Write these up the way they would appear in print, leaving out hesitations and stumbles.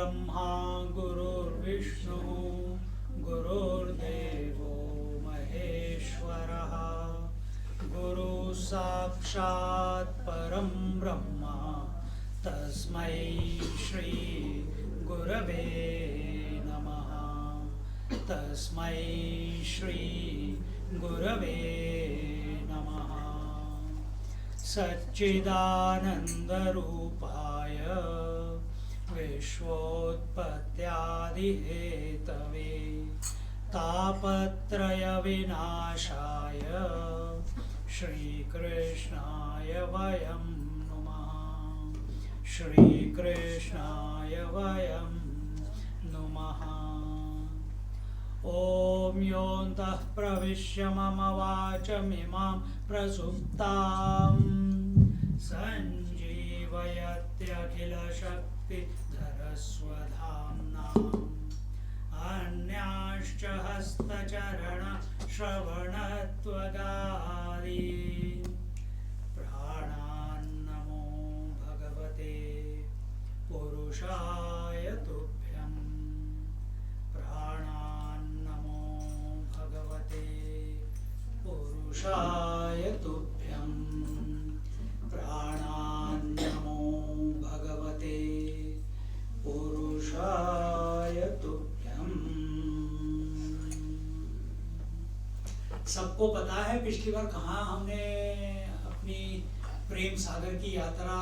गुरुर्ब्रह्मा गुरुर्विष्णु गुरुर्देवो महेश्वरः गुरु साक्षात् परं ब्रह्म तस्मै श्री गुरवे नमः। तस्मै श्री गुरवे नमः। सच्चिदानन्दरूपाय विश्वोत्पत्त्यादिहेतवे तापत्रयविनाशाय श्रीकृष्णाय वयं नुमः। श्रीकृष्णाय वयं नुमः। ॐ योऽन्तः प्रविश्य मम वाचमिमां प्रसुप्तां सञ्जीवयत्यखिलशक्तिधरस्वधाम्नाम् अन्याश्च हस्तचरणश्रवणत्वगादीन् प्राणान्नमो भगवते पुरुषाय तुभ्यं। प्राणान्नमो भगवते पुरुषाय तुभ्यं। प्राणान्नमो भगवते पुरुषाय तुभ्यं। सबको पता है पिछली बार कहाँ हमने अपनी प्रेम सागर की यात्रा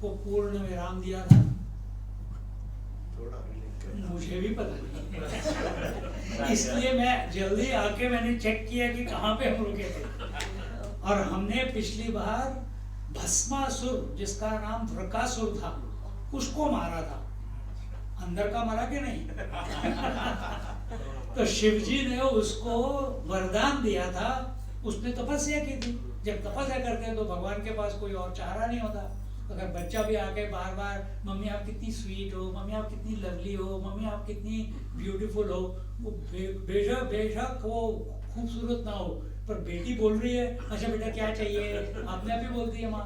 को पूर्ण विराम दिया था? मुझे भी पता नहीं इसलिए मैं जल्दी आके मैंने चेक किया कि कहाँ पे हम रुके थे। और हमने पिछली बार भस्मासुर, जिसका नाम वृकासुर था, उसको मारा था। अंदर का मरा कि नहीं? तो शिवजी ने उसको वरदान दिया था। उसने तपस्या की थी। जब तपस्या करते हैं तो भगवान के पास कोई और चारा नहीं होता। अगर बच्चा भी आके बार बार मम्मी आप कितनी स्वीट हो, मम्मी आप कितनी लवली हो, मम्मी आप कितनी ब्यूटीफुल हो, वो बेशक वो खूबसूरत ना हो, पर बेटी बोल रही है अच्छा बेटा क्या चाहिए, आपने आप ही बोलती है माँ,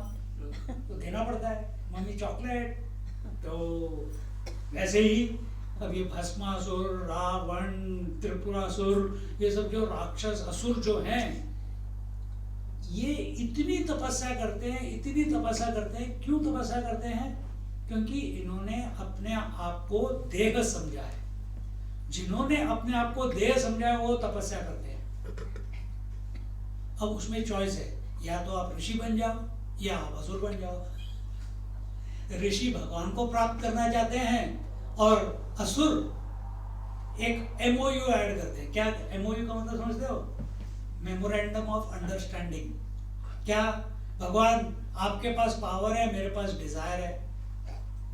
तो देना पड़ता है मम्मी चॉकलेट। तो वैसे ही अब ये भस्मासुर, रावण, त्रिपुरासुर, ये सब जो राक्षस असुर जो हैं, ये इतनी तपस्या करते हैं, इतनी तपस्या करते हैं। क्यों तपस्या करते हैं? क्योंकि इन्होंने अपने आप को देह समझा है। जिन्होंने अपने आप को देह समझा है वो तपस्या करते हैं। अब उसमें चॉइस है, या तो आप ऋषि बन जाओ या आप असुर बन जाओ। ऋषि भगवान को प्राप्त करना चाहते हैं और असुर एक MOU ऐड करते हैं। क्या MOU का मतलब समझते हो? Memorandum of understanding. क्या भगवान आपके पास पावर है, मेरे पास डिजायर है,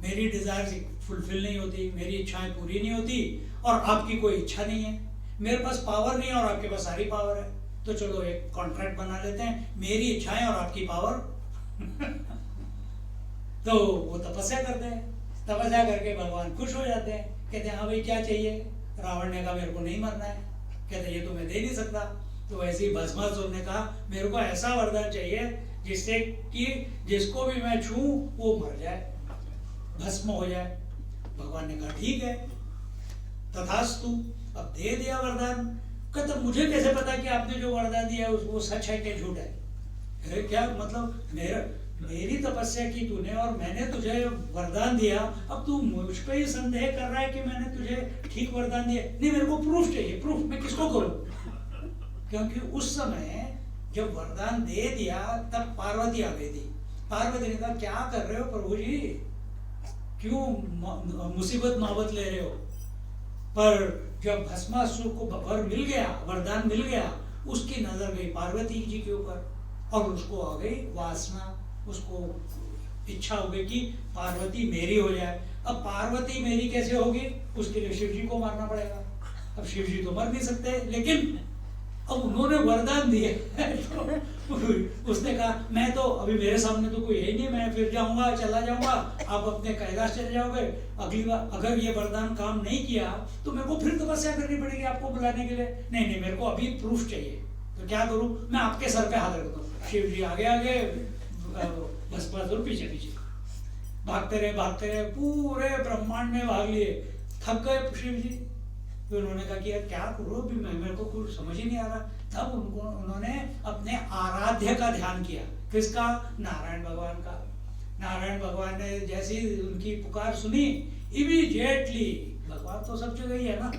मेरी डिजायर फुलफिल नहीं होती, मेरी इच्छाएं पूरी नहीं होती और आपकी कोई इच्छा नहीं है। मेरे पास पावर नहीं है और आपके पास सारी पावर है, तो चलो एक कॉन्ट्रैक्ट बना लेते हैं, मेरी इच्छाएं और आपकी पावर। तो वो तपस्या करते हैं। तपस्या करके भगवान खुश हो जाते हैं, कहते हैं हाँ भाई क्या चाहिए? रावण ने कहा मेरे को नहीं मरना है। कहते ये तो मैं दे नहीं सकता। तो वैसे ही भस्मासुर ने कहा मेरे को ऐसा वरदान चाहिए जिससे कि जिसको भी मैं छूं वो मर जाए, भस्म हो जाए। भगवान ने कहा ठीक है, तथास्तु। अब दे दिया वरदान। कहता मुझे कैसे पता कि आपने जो वरदान दिया है वो सच है कि झूठ है? क्या मतलब? मेरी तपस्या की तूने और मैंने तुझे वरदान दिया, अब तू मुझ पे ही संदेह कर रहा है कि मैंने तुझे ठीक वरदान दिया? नहीं, मेरे को प्रूफ चाहिए। प्रूफ मैं किसको करूं? क्योंकि उस समय जब वरदान दे दिया तब पार्वती आ गई थी। पार्वती ने कहा क्या कर रहे हो प्रभु जी, क्यों मुसीबत नौबत ले रहे हो? पर जब भस्मासुर को वर मिल गया, वरदान मिल गया, उसकी नजर गई पार्वती जी के ऊपर और उसको आ गई वासना, उसको इच्छा हो गई कि पार्वती मेरी हो जाए। अब पार्वती मेरी कैसे होगी? उसके लिए शिव जी को मारना पड़ेगा। अब शिव जी तो मर नहीं सकते, लेकिन अब उन्होंने वरदान दिए तो उसने कहा मैं तो अभी मेरे सामने तो कोई है नहीं, मैं फिर जाऊंगा, चला जाऊंगा, आप अपने कैलाश चले जाओगे। अगली बार अगर ये वरदान काम नहीं किया तो मेरे को फिर तपस्या करनी पड़ेगी आपको बुलाने के लिए। नहीं, मेरे को अभी प्रूफ चाहिए। तो क्या करूं? मैं आपके सर पे हाथ रख दूं। शिव जी आगे आगे, भस्मासुर पीछे पीछे। भागते रहे, पूरे ब्रह्मांड में भाग लिए, थक गए शिव जी। फिर उन्होंने कहा कि यार क्या करो, भी मेरे को कुछ समझ ही नहीं आ रहा। तब उन्होंने अपने आराध्य का ध्यान किया। किसका? नारायण भगवान का। नारायण भगवान ने जैसी उनकी पुकार सुनी, इमीडिएटली, भगवान तो सब जगह ही है ना,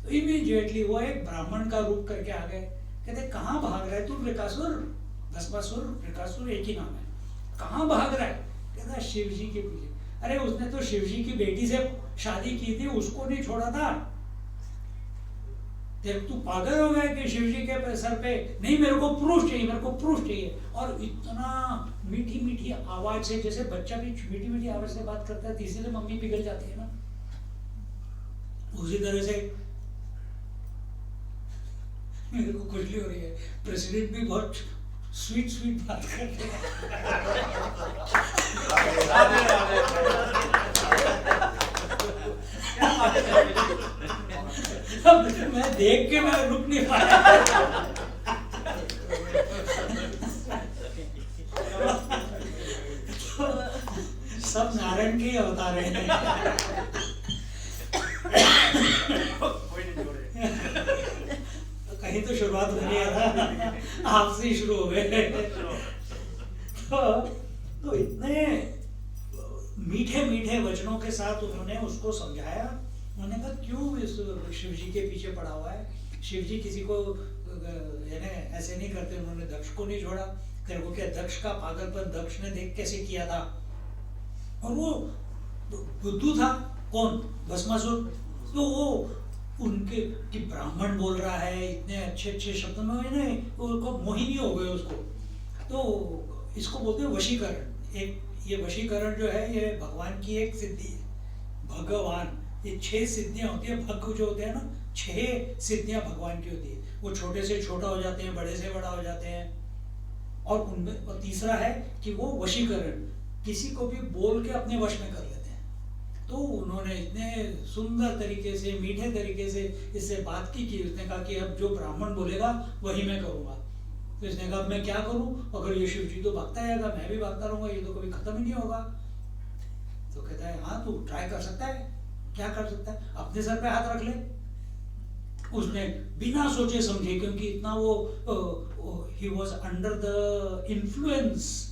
तो इमीडिएटली वो एक ब्राह्मण का रूप करके आ गए। कहते कहाँ भाग रहा है तू वृकासुर? भस्मासुर, वृकासुर एक ही नाम है। कहाँ भाग रहा है? कहता शिव जी के पीछे। अरे उसने तो शिव जी की बेटी से शादी की थी, उसको नहीं छोड़ा था। तू पागल हो गया कि शिव जी के सर पे? नहीं, मेरे को प्रूफ चाहिए, मेरे को प्रूफ चाहिए। और इतना मीठी मीठी आवाज से, जैसे बच्चा भी मीठी मीठी आवाज से बात करता है, इसीलिए मम्मी पिघल जाती है ना, उसी तरह से मेरे को खुजली हो रही है। प्रेसिडेंट भी बहुत स्वीट स्वीट बात करते हैं। मैं देख के मैं रुक नहीं पाया। सब नारायण के ही अवतार हैं। कहीं तो शुरुआत हो गई है, आपसे ही शुरू हो गए। तो इतने मीठे मीठे वचनों के साथ उन्होंने उसको समझाया। उन्होंने कहा क्यों इस शिव जी के पीछे पड़ा हुआ है? शिव जी किसी को ऐसे नहीं करते। उन्होंने दक्ष को नहीं छोड़ा। फिर वो क्या दक्ष का पागलपन दक्ष ने देख कैसे किया था? और वो बुद्धू था कौन? भस्मासुर। तो वो उनके कि ब्राह्मण बोल रहा है इतने अच्छे अच्छे शब्द में, वो मोहिनी हो गए उसको। तो इसको बोलते हैं वशीकरण। एक ये वशीकरण जो है, ये भगवान की एक सिद्धि है। भगवान, ये 6 सिद्धियां होती है। भग जो होते हैं ना, 6 सिद्धियां भगवान की होती है। वो छोटे से छोटा हो जाते हैं, बड़े से बड़ा हो जाते हैं। और उनमें और तीसरा है कि वो वशीकरण, किसी को भी बोल के अपने वश में कर लेते हैं। तो उन्होंने इतने सुंदर तरीके से, मीठे तरीके से इससे बात की कि उसने कहा कि अब जो ब्राह्मण बोलेगा वही मैं करूँगा। तो इसने कहा मैं क्या करूँ? अगर ये शिव जी तो भागता रहेगा, मैं भी भागता रहूँगा, ये तो कभी खत्म ही नहीं होगा। तो कहता है हाँ तू ट्राई कर सकता है। क्या कर सकता है? अपने सर पे हाथ रख ले। उसने बिना सोचे समझे, क्योंकि इतना वो he was under the influence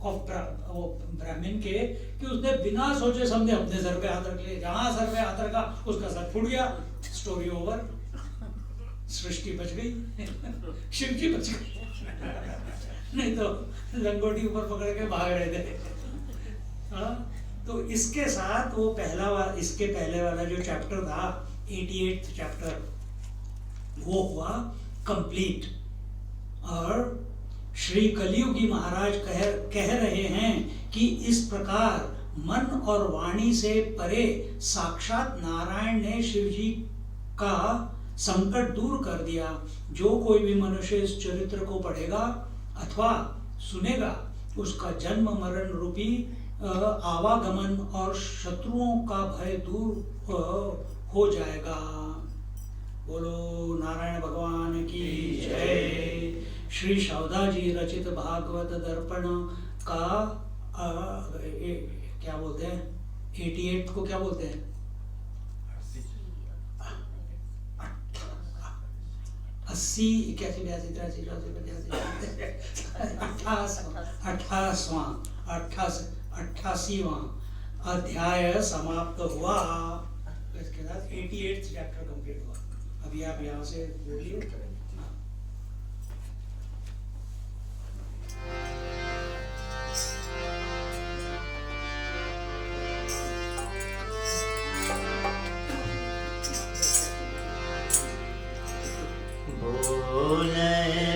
of ब्राह्मण के, कि उसने बिना सोचे समझे अपने सर पे हाथ रख लिया। जहां सर पे हाथ रखा उसका सर फूट गया। Story over. सृष्टि बच गई, शिव जी बच गए। नहीं तो लंगोटी ऊपर पकड़ के भाग रहे थे। तो इसके साथ वो इसके पहले वाला जो चैप्टर था, 88th चैप्टर, वो हुआ कंप्लीट। और श्री कलियुगी महाराज कह रहे हैं कि इस प्रकार मन और वाणी से परे साक्षात नारायण ने शिव जी का संकट दूर कर दिया। जो कोई भी मनुष्य इस चरित्र को पढ़ेगा अथवा सुनेगा, उसका जन्म मरण रूपी आवागमन और शत्रुओं का भय दूर हो जाएगा। बोलो नारायण भगवान की जय। श्री सौदा जी रचित भागवत दर्पण का क्या बोलते हैं, 88 को क्या बोलते हैं? 80, 81, 82, 83, 88वां अध्याय समाप्त हुआ। इसके साथ 88th चैप्टर कंप्लीट हुआ। अभी आप यहाँ से बोलिए।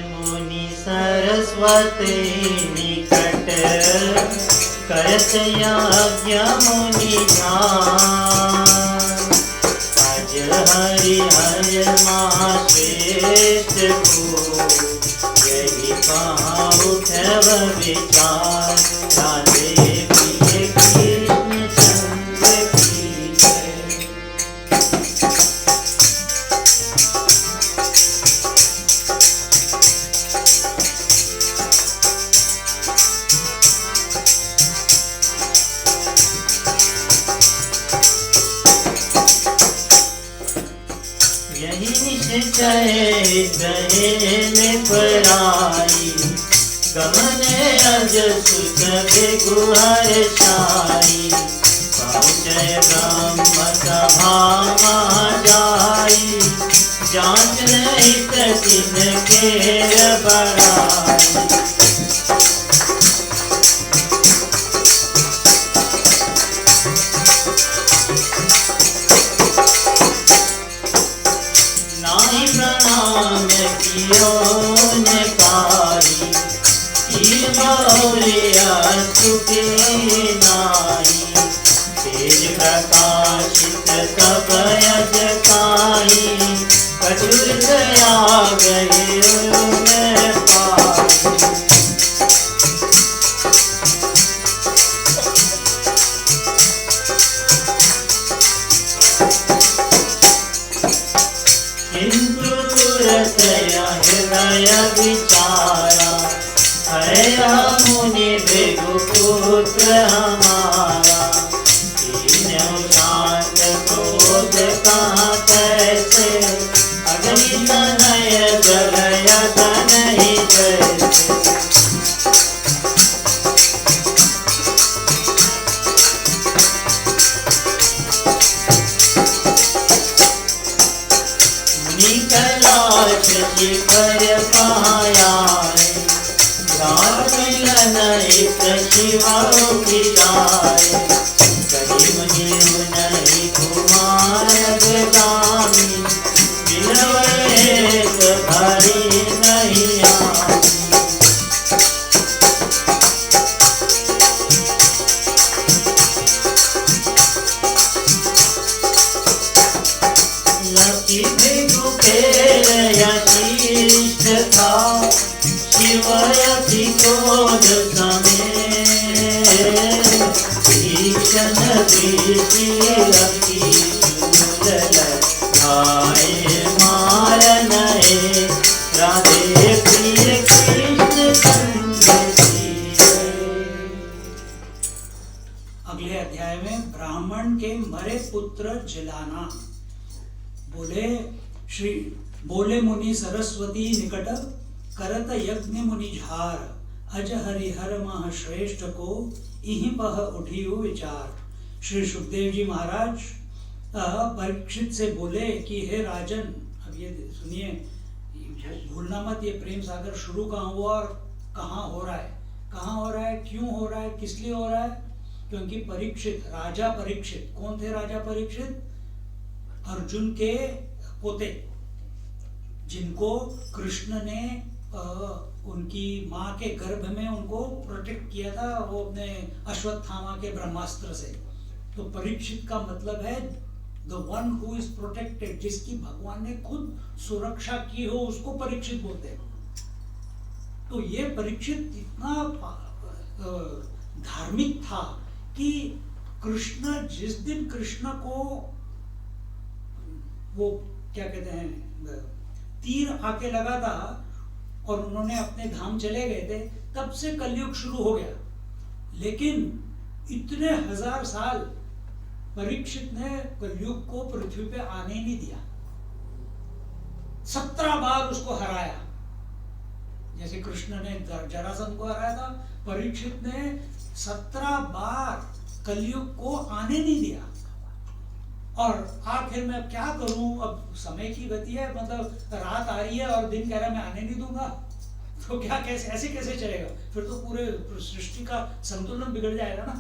मुनि सरस्वती निकट करत यज्ञ मुनि ध्यान। अज हरि हर श्रेष्ठ को यही कहाँ उठव विचार। राधे प्रिय कृष्ण चंद्र की जय। निश्चय सहेल पराई गमने अज सुत बेगुहर शाई पहुँचय ब्रह्म सभा जाई जांच नहीं तिन केर बड़ाई नाई प्रणाम कियो ने कारी बहुरिया सुखी नाई तेज प्रकाशित तब यज काई कठुर दया गए में पाई किंतु रतया हृदय विचारा हया मुनि भृगु पुत्र हमारा तीनों शांत क्रोध कहाँ कैसे अग्नि तनय जलय तनहि जैसे मुनि कैलाश शिखर पाया मिलन एक शिवा जाय कहीं मुनि नहीं कुमार गामी मिलवे भाई नहीं आई लकी भृगु खेल यशीष्ठ था शिवयति क्रोध समे भीषण दृष्टि रखी सुनल भाई मार नए राधे प्रिय कृष्ण अगले अध्याय में ब्राह्मण के मरे पुत्र जलाना। बोले मुनि सरस्वती निकट करत यज्ञ मुनि झार अज हरिहर मह श्रेष्ठ को इहि पह उठियो विचार। श्री सुखदेव जी महाराज परीक्षित से बोले कि हे राजन, अब ये सुनिए, भूलना मत, ये प्रेम सागर शुरू कहाँ हुआ और कहाँ हो रहा है, कहाँ हो रहा है, क्यों हो रहा है, किस लिए हो रहा है। क्योंकि परीक्षित, राजा परीक्षित, कौन थे राजा परीक्षित? अर्जुन के पोते, जिनको कृष्ण ने उनकी माँ के गर्भ में उनको प्रोटेक्ट किया था, वो अपने अश्वत्थामा के ब्रह्मास्त्र से। तो परीक्षित का मतलब है the one who is protected, जिसकी भगवान ने खुद सुरक्षा की हो, उसको परीक्षित बोलते हैं। तो ये परीक्षित इतना धार्मिक था कि कृष्ण, जिस दिन कृष्ण को वो क्या कहते हैं, तीर आके लगा था और उन्होंने अपने धाम चले गए थे, तब से कलयुग शुरू हो गया। लेकिन इतने 1000 साल परीक्षित ने कलयुग को पृथ्वी पे आने नहीं दिया। 17 बार उसको हराया। जैसे कृष्ण ने जरासंध को हराया था, परीक्षित ने 17 बार कलयुग को आने नहीं दिया। और आखिर में क्या करूं, अब समय की गति है, मतलब रात आ रही है और दिन कह रहा है मैं आने नहीं दूंगा, तो क्या, कैसे, ऐसे कैसे चलेगा? फिर तो पूरे सृष्टि का संतुलन बिगड़ जाएगा ना।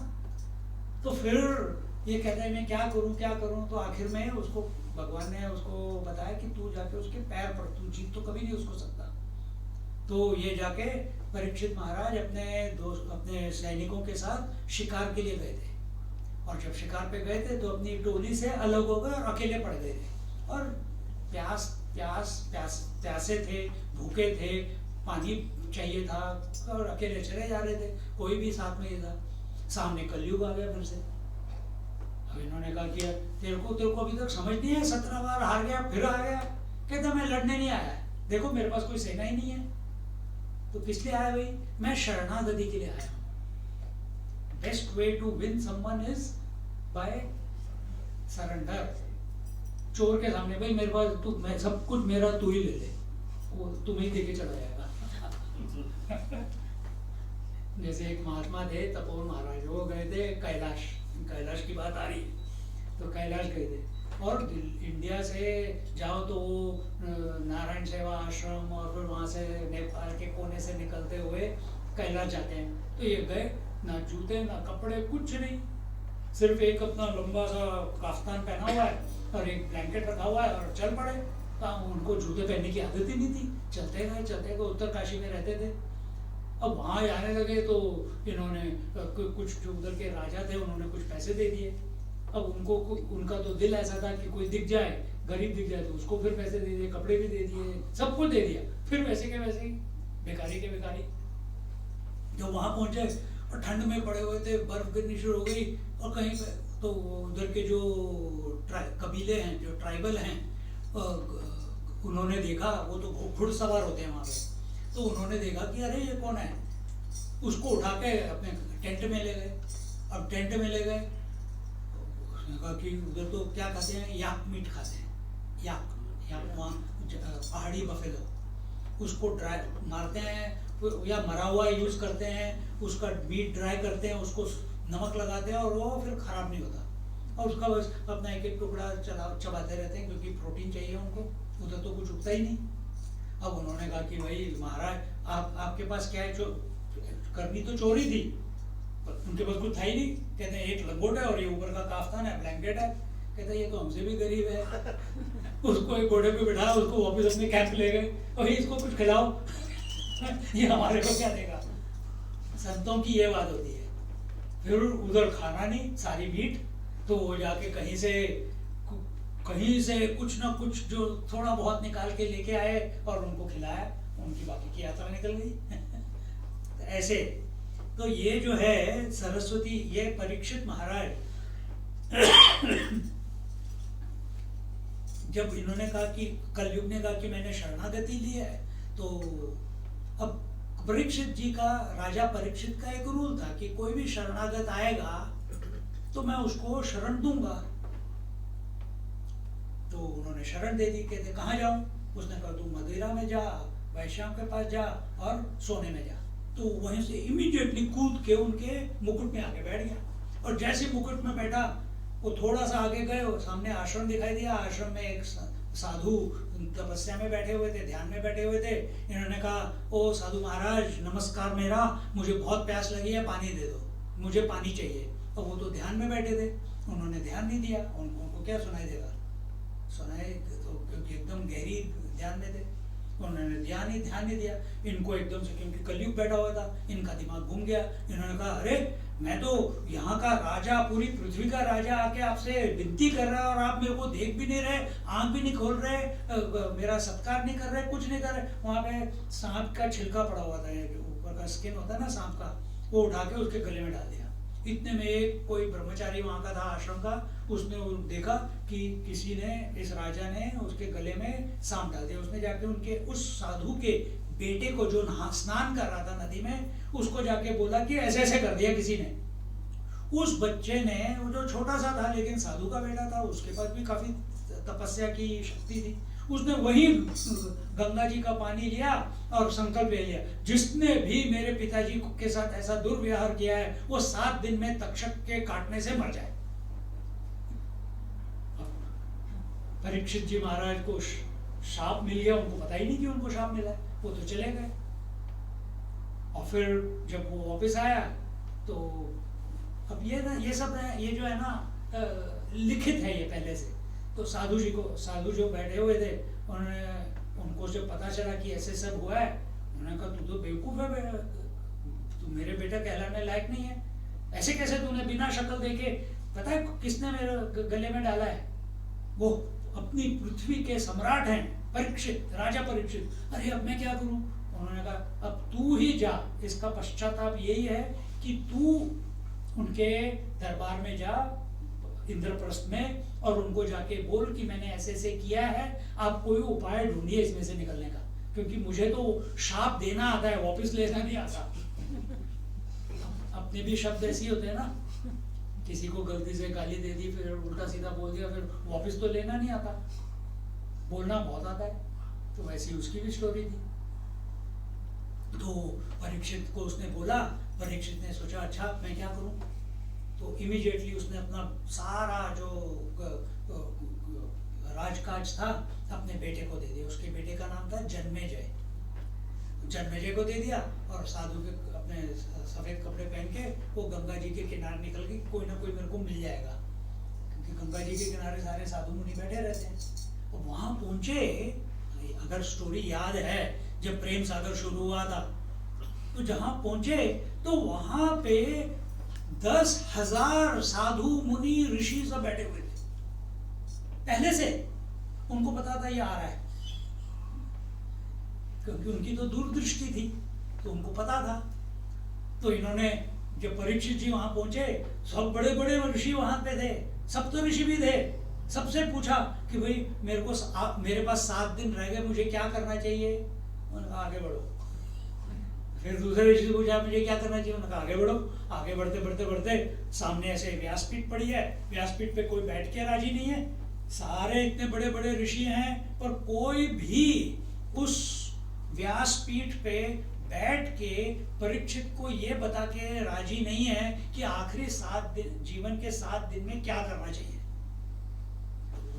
तो फिर ये कहता है मैं क्या करूं। तो आखिर में उसको भगवान ने उसको बताया कि तू जाके उसके पैर पड़, तू जीत तो कभी नहीं उसको सकता। तो ये जाके परीक्षित महाराज अपने सैनिकों के साथ शिकार के लिए गए थे। और जब शिकार पे गए थे तो अपनी टोली से अलग हो गए और अकेले पड़ गए थे। और प्यासे थे, भूखे थे, पानी चाहिए था और अकेले चले जा रहे थे, कोई भी साथ में नहीं था। सामने कलयुग आ गया फिर से। अब इन्होंने कहा कि तेरे को अभी तक समझ नहीं है, 17 बार हार गया, फिर आ गया। कहता मैं लड़ने नहीं आया, देखो मेरे पास कोई सेना ही नहीं है। तो किस लिए आया भाई? मैं शरणागति के लिए आया हूं। Best way to win someone is by surrender. चोर के सामने, भाई मेरे पास तू, मैं सब कुछ मेरा तू ही ले ले, वो तुम्हें ही देके चला जाएगा। जैसे एक महात्मा थे तपोवन महाराज, वो गए थे कैलाश, कैलाश की बात आ रही है, तो कैलाश गए थे और इंडिया से जाओ तो नारायण सेवा आश्रम और फिर वहाँ से नेपाल के कोने से निकलते हुए कैलाश जाते हैं। तो ये गए, ना जूते ना कपड़े कुछ नहीं, सिर्फ एक अपना लंबा सा काफ्तान पहना हुआ है और एक ब्लैंकेट रखा हुआ है और चल पड़े। तो उनको जूते पहनने की आदत ही नहीं थी, चलते गए उत्तरकाशी में रहते थे। अब वहाँ जाने लगे तो इन्होंने कुछ जो उधर के राजा थे उन्होंने कुछ पैसे दे दिए। अब उनको उनका तो दिल ऐसा था कि कोई दिख जाए, गरीब दिख जाए तो उसको फिर पैसे दे दिए, कपड़े भी दे दिए, सब कुछ दे दिया। फिर वैसे के वैसे ही बेकारी के बेकारी जो वहाँ पहुंचे और ठंड में पड़े हुए थे, बर्फ गिरनी शुरू हो गई और कहीं पे तो उधर के जो कबीले हैं, जो ट्राइबल हैं, उन्होंने देखा, वो तो घुड़सवार होते हैं वहाँ पे, तो उन्होंने देखा कि अरे ये कौन है, उसको उठा के अपने टेंट में ले गए। अब टेंट में ले गए, उसने कहा कि उधर तो क्या खाते हैं, याक मीट खाते हैं, याक वहाँ पहाड़ी बफेलो, उसको ड्राई मारते हैं या मरा हुआ यूज करते हैं, उसका मीट ड्राई करते हैं, उसको नमक लगाते हैं और वो फिर खराब नहीं होता, और उसका बस अपना एक एक टुकड़ा चबाते रहते हैं क्योंकि प्रोटीन चाहिए उनको, उधर तो कुछ उगता ही नहीं। अब उन्होंने कहा कि भाई महाराज आपके पास क्या है, करनी तो चोरी थी पर उनके पास कुछ था ही नहीं। कहते हैं एक लंगोट है और ये ऊपर का काफ्तान है, ब्लैंकेट है। कहते ये तो हमसे भी गरीब है। उसको एक घोड़े पे बिठाया, उसको वापस अपने कैंप ले गए और इसको कुछ खिलाओ। ये हमारे को क्या देगा। संतों की ये बात होती है। फिर उधर खाना नहीं, सारी मीट, तो वो जाके कहीं से कुछ ना कुछ जो थोड़ा बहुत निकाल के लेके आए और उनको खिलाया, उनकी बाकी की यात्रा निकल गई। ऐसे तो ये जो है सरस्वती, ये परीक्षित महाराज जब इन्होंने कहा कि कलयुग ने कहा कि मैंने शरणागति ली है, तो अब परीक्षित जी का, राजा परीक्षित का एक रूल था कि कोई भी शरणागत आएगा तो मैं उसको शरण दूंगा। तो उन्होंने शरण दे दी। कहते कहाँ जाऊं? उसने कहा तू मदिरा में जा, वैश्याम के पास जा और सोने में जा। तो वहीं से इमीडिएटली कूद के उनके मुकुट में आके बैठ गया, और जैसे मुकुट में बैठा वो थोड़ा सा आगे गए, सामने आश्रम दिखाई दिया। आश्रम में एक साधु तपस्या में बैठे हुए थे, ध्यान में बैठे हुए थे। इन्होंने कहा ओ साधु महाराज नमस्कार, मेरा मुझे बहुत प्यास लगी है, पानी दे दो, मुझे पानी चाहिए। और वो तो ध्यान में बैठे थे, उन्होंने ध्यान नहीं दिया। उनको क्या सुनाई देगा, सुनाई तो क्योंकि एकदम गहरी ध्यान में थे, उन्होंने ध्यान नहीं दिया। इनको एकदम से, क्योंकि कलयुग बैठा हुआ था, इनका दिमाग घूम गया। इन्होंने कहा अरे मैं तो यहाँ का राजा, पूरी पृथ्वी का राजा आके आपसे विनती कर रहा है और आप मेरे को देख भी नहीं रहे, आंख भी नहीं खोल रहे, मेरा सत्कार नहीं कर रहे, कुछ नहीं कर रहे। वहाँ पे सांप का छिलका पड़ा हुआ था, ऊपर का स्किन होता है ना सांप का, वो उठा के उसके गले में डाल दिया। इतने में एक कोई ब्रह्मचारी वहाँ का था आश्रम का, उसने देखा कि किसी ने, इस राजा ने उसके गले में सांप डाल दिया। उसने जाके उनके उस साधु के बेटे को जो स्नान कर रहा था नदी में, उसको जाके बोला कि ऐसे ऐसे कर दिया किसी ने। उस बच्चे ने, वो जो छोटा सा था लेकिन साधु का बेटा था, उसके पास भी काफी तपस्या की शक्ति थी, उसने वही गंगा जी का पानी लिया और संकल्प ले लिया, जिसने भी मेरे पिताजी के साथ ऐसा दुर्व्यवहार किया है वो 7 दिन में तक्षक के काटने से मर जाए। परीक्षित जी महाराज को शाप मिल गया, उनको पता ही नहीं कि उनको शाप मिला है, वो तो चले गए। और फिर जब वो वापस आया तो अब ये सब है, ये जो है ना लिखित है ये पहले से। तो साधु जी को, साधु जो बैठे हुए थे, उनको जब पता चला कि ऐसे सब हुआ है, उन्होंने कहा तू तो बेवकूफ है, तू मेरे बेटा कहलाने लायक नहीं है, ऐसे कैसे तूने बिना शक्ल देखे, पता है किसने मेरे गले में डाला है? वो अपनी पृथ्वी के सम्राट हैं परीक्षित, राजा परीक्षित। अरे अब मैं क्या करूं? उन्होंने कहा अब तू ही जा, इसका पश्चाताप यही है कि तू उनके दरबार में जा इंद्रप्रस्थ में, और उनको जाके बोल कि मैंने ऐसे ऐसे किया है, आप कोई उपाय ढूंढिए इसमें से निकलने का, क्योंकि मुझे तो शाप देना आता है, वापस लेना नहीं आता। अपने भी शब्द ऐसे होते हैं ना किसी को गलती से गाली दे दी, फिर उल्टा सीधा बोल दिया, फिर वापस तो लेना नहीं आता, बोलना बहुत आता है। तो वैसी उसकी भी स्टोरी थी। तो परीक्षित को उसने बोला, परीक्षित ने सोचा अच्छा मैं क्या करूं, तो इमीडिएटली उसने अपना सारा जो राजकाज था अपने बेटे को दे दिया। उसके बेटे का नाम था जन्मेजय। जन्मेजय को दे दिया और साधु के अपने सफेद कपड़े पहन के वो गंगा जी के किनारे निकल गई, कोई ना कोई मेरे को मिल जाएगा, क्योंकि गंगा जी के किनारे सारे साधु मुनि बैठे रहते हैं। और वहां पहुंचे, अगर स्टोरी याद है जब प्रेम सागर शुरू हुआ था, तो जहां पहुंचे तो वहां पे 10,000 साधु मुनि ऋषि सब बैठे हुए थे। पहले से उनको पता था ये आ रहा है, क्योंकि उनकी तो दूरदृष्टि थी, तो उनको पता था। तो इन्होंने, जब परीक्षित जी वहां पहुंचे, सब बड़े बड़े ऋषि वहां पे थे, सप्त ऋषि भी थे, सबसे पूछा कि भाई मेरे पास 7 दिन रह गए, मुझे क्या करना चाहिए? उन्होंने कहा आगे बढ़ो। फिर दूसरे ऋषि से पूछा मुझे क्या करना चाहिए? उन्होंने कहा आगे बढ़ो। आगे बढ़ते बढ़ते बढ़ते सामने ऐसे व्यासपीठ पड़ी है, व्यासपीठ पे कोई बैठ के राजी नहीं है, सारे इतने बड़े बड़े ऋषि हैं, पर कोई भी उस व्यासपीठ पे बैठ के परीक्षित को ये बता के राजी नहीं है कि आखिरी 7 दिन, जीवन के 7 दिन में क्या करना चाहिए।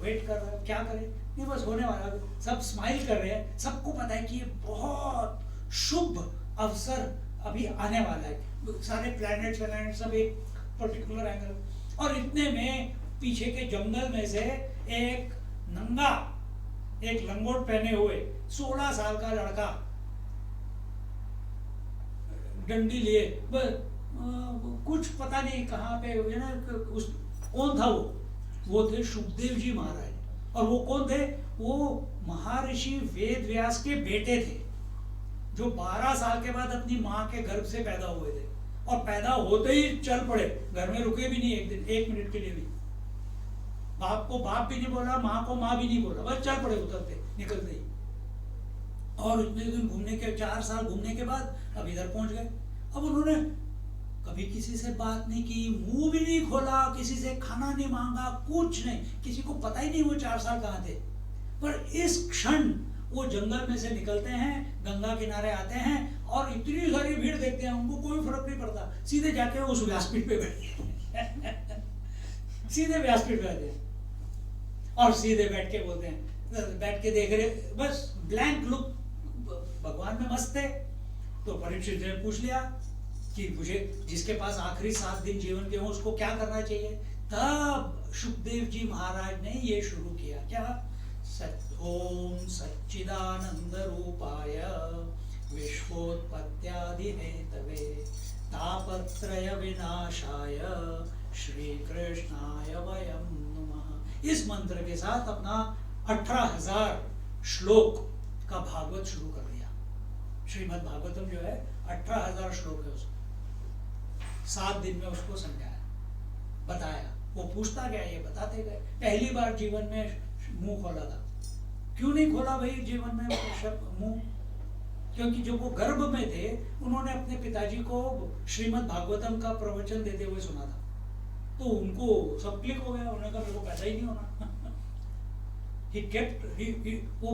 वेट कर रहा है, क्या करे, नहीं बस होने वाला। सब स्माइल कर रहे हैं, सबको पता है कि ये बहुत शुभ अवसर अभी आने वाला है, सारे प्लैनेट सब एक पर्टिकुलर एंगल। और इतने में पीछे के जंगल में से एक नंगा, एक लंगोट पहने हुए 16 साल का लड़का डंडी लिए, कुछ पता नहीं कहाँ पे ना, कौन था वो थे शुकदेव जी महाराज। और वो कौन थे? वो महर्षि वेद व्यास के बेटे थे, जो 12 साल के बाद अपनी माँ के गर्भ से पैदा हुए थे, और पैदा होते ही चल पड़े, घर में रुके भी नहीं एक दिन, 1 मिनट के लिए भी। बाप को बाप भी नहीं बोला, माँ को माँ भी नहीं बोला, बस चल पड़े उतरते निकलते ही। और इतने दिन घूमने के, 4 साल घूमने के बाद अब इधर पहुंच गए। अब उन्होंने कभी किसी से बात नहीं की, मुंह भी नहीं खोला, किसी से खाना नहीं मांगा, कुछ नहीं, किसी को पता ही नहीं वो 4 साल कहाँ थे। पर इस क्षण वो जंगल में से निकलते हैं, गंगा किनारे आते हैं, और इतनी सारी भीड़ देखते हैं, उनको कोई फर्क नहीं पड़ता, सीधे जाके उस व्यासपीठ पे बैठे सीधे व्यासपीठ पे बैठे और सीधे बैठ के बोलते हैं, बैठ के देख रहे, बस ब्लैंक लुक, भगवान में मस्त थे। तो परीक्षित ने पूछ लिया कि मुझे, जिसके पास आखिरी 7 दिन जीवन के हों, उसको क्या करना चाहिए? तब शुकदेव जी महाराज ने ये शुरू किया, क्या? ओम सच्चिदानंद रूपाय विश्वोत्पत्त्यादि हेतवे तापत्रय विनाशाय श्री कृष्णाय वयं नमः। इस मंत्र के साथ अपना 18,000 श्लोक का भागवत शुरू कर दिया। श्रीमद् भागवतम जो है 18,000 श्लोक है, उसको 7 दिन में उसको समझाया, बताया। वो पूछता गया, ये बताते गए। पहली बार जीवन में मुंह खोला था। क्यों नहीं खोला भाई जीवन में मुंह? क्योंकि जब वो गर्भ में थे, उन्होंने अपने पिताजी को श्रीमद् भागवतम का प्रवचन देते हुए सुना था, तो उनको सब क्लिक हो गया। उन्होंने कहा मेरे को पैदा ही नहीं होना। He kept, वो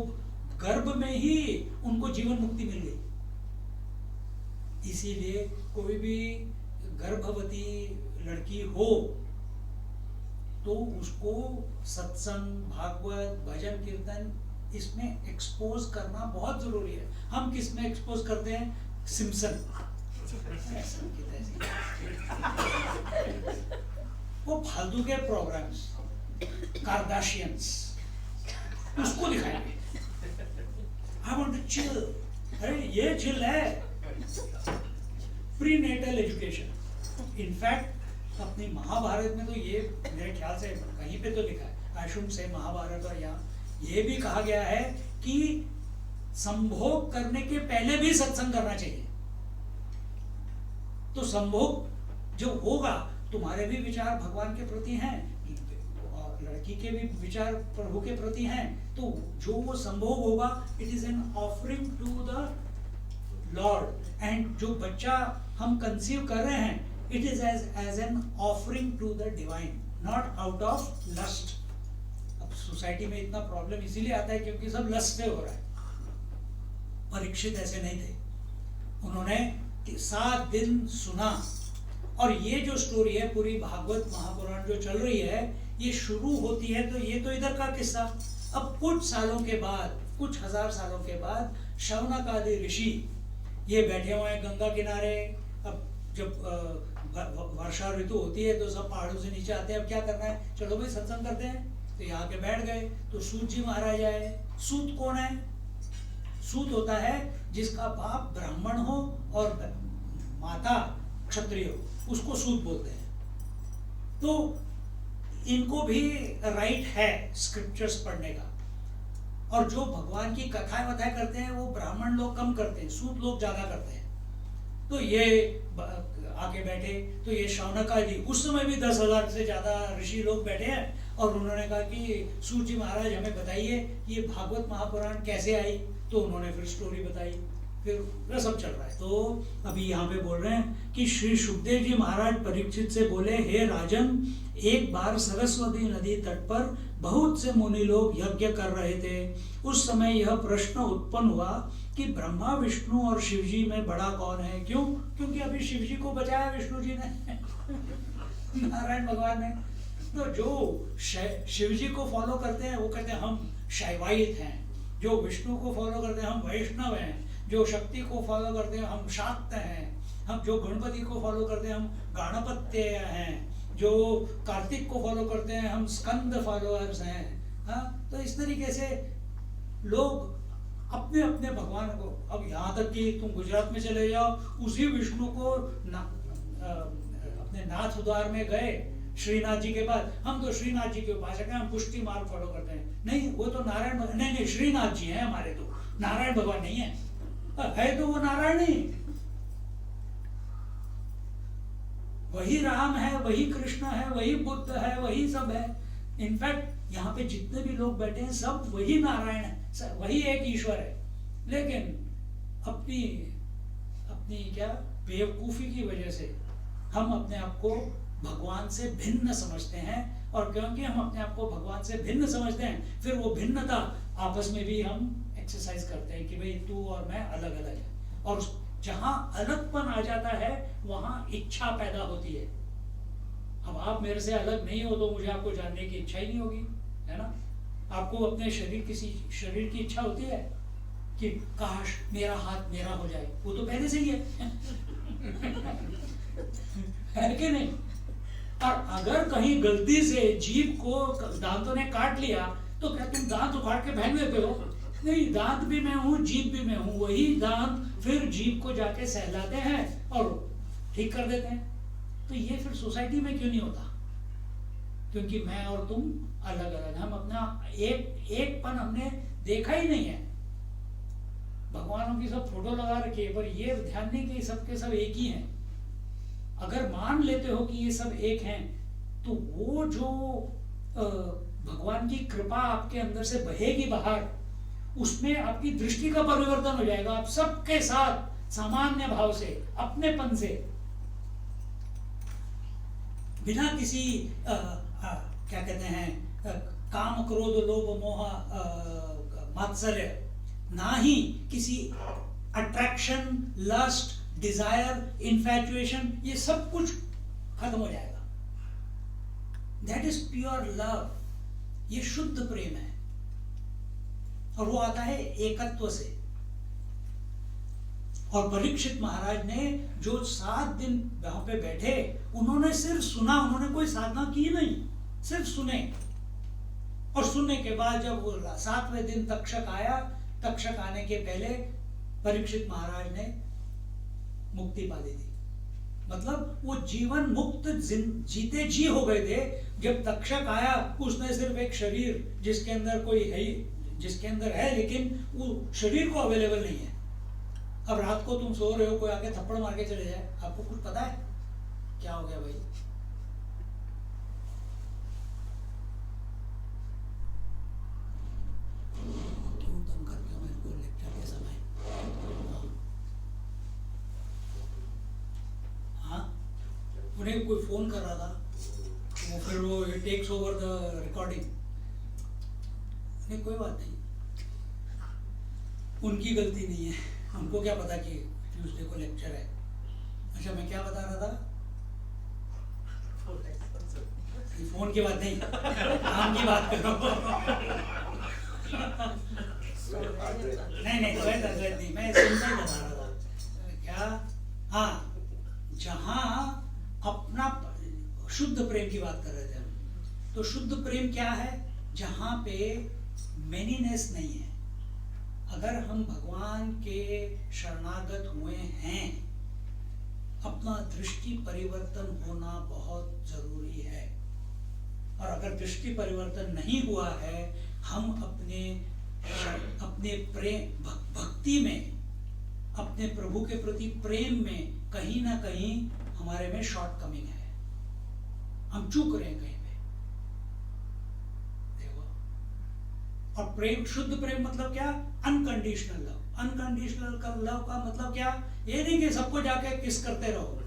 गर्भ में ही उनको जीवन मुक्ति मिल गई। इसीलिए कोई भी गर्भवती लड़की हो तो उसको सत्संग, भागवत, भजन, कीर्तन इसमें एक्सपोज करना बहुत जरूरी है। हम किस में एक्सपोज करते हैं? सिम्पसन वो फालतू के प्रोग्राम्स, कार्दाशियंस, उसको दिखाएंगे। I want to chill। अरे ये चिल है, प्री नेटल एजुकेशन। इनफैक्ट अपनी महाभारत में तो ये मेरे ख्याल से कहीं पे तो लिखा है, आशुम से महाभारत, और यहाँ ये भी कहा गया है कि संभोग करने के पहले भी सत्संग करना चाहिए। तो संभोग जो होगा, तुम्हारे भी विचार भगवान के प्रति हैं और लड़की के भी विचार प्रभु के प्रति हैं, तो जो वो संभोग होगा, it is an offering to the lord. And जो बच्चा हम कंसीव कर रहे हैं, it is as an offering to the divine, not out of lust. अब सोसाइटी में इतना प्रॉब्लम इसीलिए आता है क्योंकि सब लस्ट से हो रहा है। परीक्षित ऐसे नहीं थे, उन्होंने 7 दिन सुना। और ये जो स्टोरी है पूरी भागवत महापुराण जो चल रही है, ये शुरू होती है तो ये तो इधर का किस्सा। अब कुछ सालों के बाद, कुछ हजार सालों के बाद शौनक आदि ऋषि ये बैठे हुए हैं गंगा किनारे। अब जब वर्षा ऋतु होती है तो सब पहाड़ों से नीचे आते हैं, अब क्या करना है, चलो भाई सत्संग करते हैं। तो यहाँ के बैठ गए। तो सूत जी महाराज आए। सूत कौन है? सूत होता है जिसका बाप ब्राह्मण हो और माता क्षत्रिय हो, उसको सूत बोलते हैं। तो इनको भी राइट है स्क्रिप्चर्स पढ़ने का। और जो भगवान की कथाएं वथाएं करते हैं वो ब्राह्मण लोग कम करते हैं, सूत लोग ज्यादा करते हैं। तो ये आके बैठे। तो ये शौनका जी, उस समय भी 10,000 से ज्यादा ऋषि लोग बैठे हैं। और उन्होंने कहा कि सूत जी महाराज हमें बताइए ये भागवत महापुराण कैसे आई। तो उन्होंने फिर स्टोरी बताई, फिर वह सब चल रहा है। तो अभी यहाँ पे बोल रहे हैं कि श्री सुखदेव जी महाराज परीक्षित से बोले, हे राजन, एक बार सरस्वती नदी तट पर बहुत से मुनि लोग यज्ञ कर रहे थे। उस समय यह प्रश्न उत्पन्न हुआ कि ब्रह्मा, विष्णु और शिव जी में बड़ा कौन है। क्यों? क्योंकि अभी शिव जी को बचाया विष्णु जी ने नारायण भगवान ने। तो जो शिव जी को फॉलो करते हैं वो कहते हैं हम शैवायत हैं, जो विष्णु को फॉलो करते हैं हम वैष्णव हैं, जो शक्ति को फॉलो करते हैं हम शाक्त हैं, हम जो गणपति को फॉलो करते हैं हम गणपत्य हैं, जो कार्तिक को फॉलो करते हैं हम स्कंद फॉलोअर्स हैं। हाँ, तो इस तरीके से लोग अपने अपने भगवान को, अब यहाँ तक कि तुम गुजरात में चले जाओ, उसी विष्णु को अपने नाथ द्वार में गए श्रीनाथ जी के पास, हम तो श्रीनाथ जी के उपासक हैं, हम पुष्टि मार्ग फॉलो करते हैं। नहीं, वो तो नारायण, नहीं श्रीनाथ जी हैं हमारे, तो नारायण भगवान नहीं है तो वो नारायण ही, वही राम है, वही कृष्ण है, वही बुद्ध है, वही सब है। इनफैक्ट यहाँ पे जितने भी लोग बैठे हैं सब वही नारायण है, वही एक ईश्वर है। लेकिन अपनी अपनी क्या बेवकूफी की वजह से हम अपने आप को भगवान से भिन्न समझते हैं। और क्योंकि हम अपने आप को भगवान से भिन्न समझते हैं, फिर वो भिन्नता आपस में भी हम एक्सरसाइज करते हैं कि भाई तू और मैं अलग अलग है। और जहां अलगपन आ जाता है वहां इच्छा पैदा होती है। अब आप मेरे से अलग नहीं हो तो मुझे आपको जानने की इच्छा ही नहीं होगी, है ना। आपको अपने शरीर की इच्छा होती है कि काश मेरा हाथ मेरा हो जाए, वो तो पहले से ही है कि नहीं। और अगर कहीं गलती से जीभ को दांतों ने काट लिया तो क्या तुम दांत उखाड़ के फेंक देते हो? नहीं, दांत भी मैं हूँ, जीभ भी मैं हूँ। वही दांत फिर जीभ को जाके सहलाते हैं और ठीक कर देते हैं। तो ये फिर सोसाइटी में क्यों नहीं होता? क्योंकि मैं और तुम अलग अलग, हम अपना एकपन हमने देखा ही नहीं है। भगवानों की सब फोटो लगा रखी है, पर ये ध्यान नहीं कि सबके सब एक ही हैं। अगर मान लेते हो कि ये सब एक हैं, तो वो जो भगवान की कृपा आपके अंदर से बहेगी बाहर, उसमें आपकी दृष्टि का परिवर्तन हो जाएगा। आप सबके साथ सामान्य भाव से, अपनेपन से, बिना किसी क्या कहते हैं काम, क्रोध, लोभ, मोह, मात्सर्य, ना ही किसी अट्रैक्शन, लस्ट, डिजायर, इन्फैचुएशन, ये सब कुछ खत्म हो जाएगा। That is pure love. ये शुद्ध प्रेम है और वो आता है एकत्व से। और परीक्षित महाराज ने जो 7 दिन वहां पे बैठे, उन्होंने सिर्फ सुना, उन्होंने कोई साधना की नहीं, सिर्फ सुने। और सुनने के बाद जब वो 7वें दिन तक्षक आया, तक्षक आने के पहले परीक्षित महाराज ने मुक्ति पा ली थी। मतलब वो जीवन मुक्त जीते जी हो गए थे। जब तक्षक आया, उसने सिर्फ एक शरीर जिसके अंदर कोई है, जिसके अंदर है लेकिन वो शरीर को अवेलेबल नहीं है। अब रात को तुम सो रहे हो, कोई आके थप्पड़ मार के चले जाए, आपको कुछ पता है क्या हो गया भाई? क्यों तुम करते हो मेरे को लेक्चर के समय? हाँ, उन्हें कोई फोन कर रहा था, वो फिर वो टेक्स ओवर द रिकॉर्डिंग। नहीं कोई बात नहीं, उनकी गलती नहीं है, हमको क्या पता कि ट्यूसडे को लेक्चर है। अच्छा मैं क्या बता रहा था, फोन की बात नहीं, काम की बात करो। नहीं द्वैत नहीं, मैं सुनता ही बता रहा था क्या। हाँ, जहाँ अपना शुद्ध प्रेम की बात कर रहे थे हम, तो शुद्ध प्रेम क्या है, जहाँ पे मैनीनेस नहीं है। अगर हम भगवान के शरणागत हुए हैं, अपना दृष्टि परिवर्तन होना बहुत जरूरी है। और अगर दृष्टि परिवर्तन नहीं हुआ है, हम अपने प्रेम भक्ति में, अपने प्रभु के प्रति प्रेम में कहीं ना कहीं हमारे में शॉर्ट कमिंग है, हम चूक रहे हैं कहीं पे। देखो, और प्रेम, शुद्ध प्रेम मतलब क्या, अनकंडीशनल लव। अनकंडीशनल लव का मतलब क्या, ये नहीं कि सबको जाके किस करते रहो,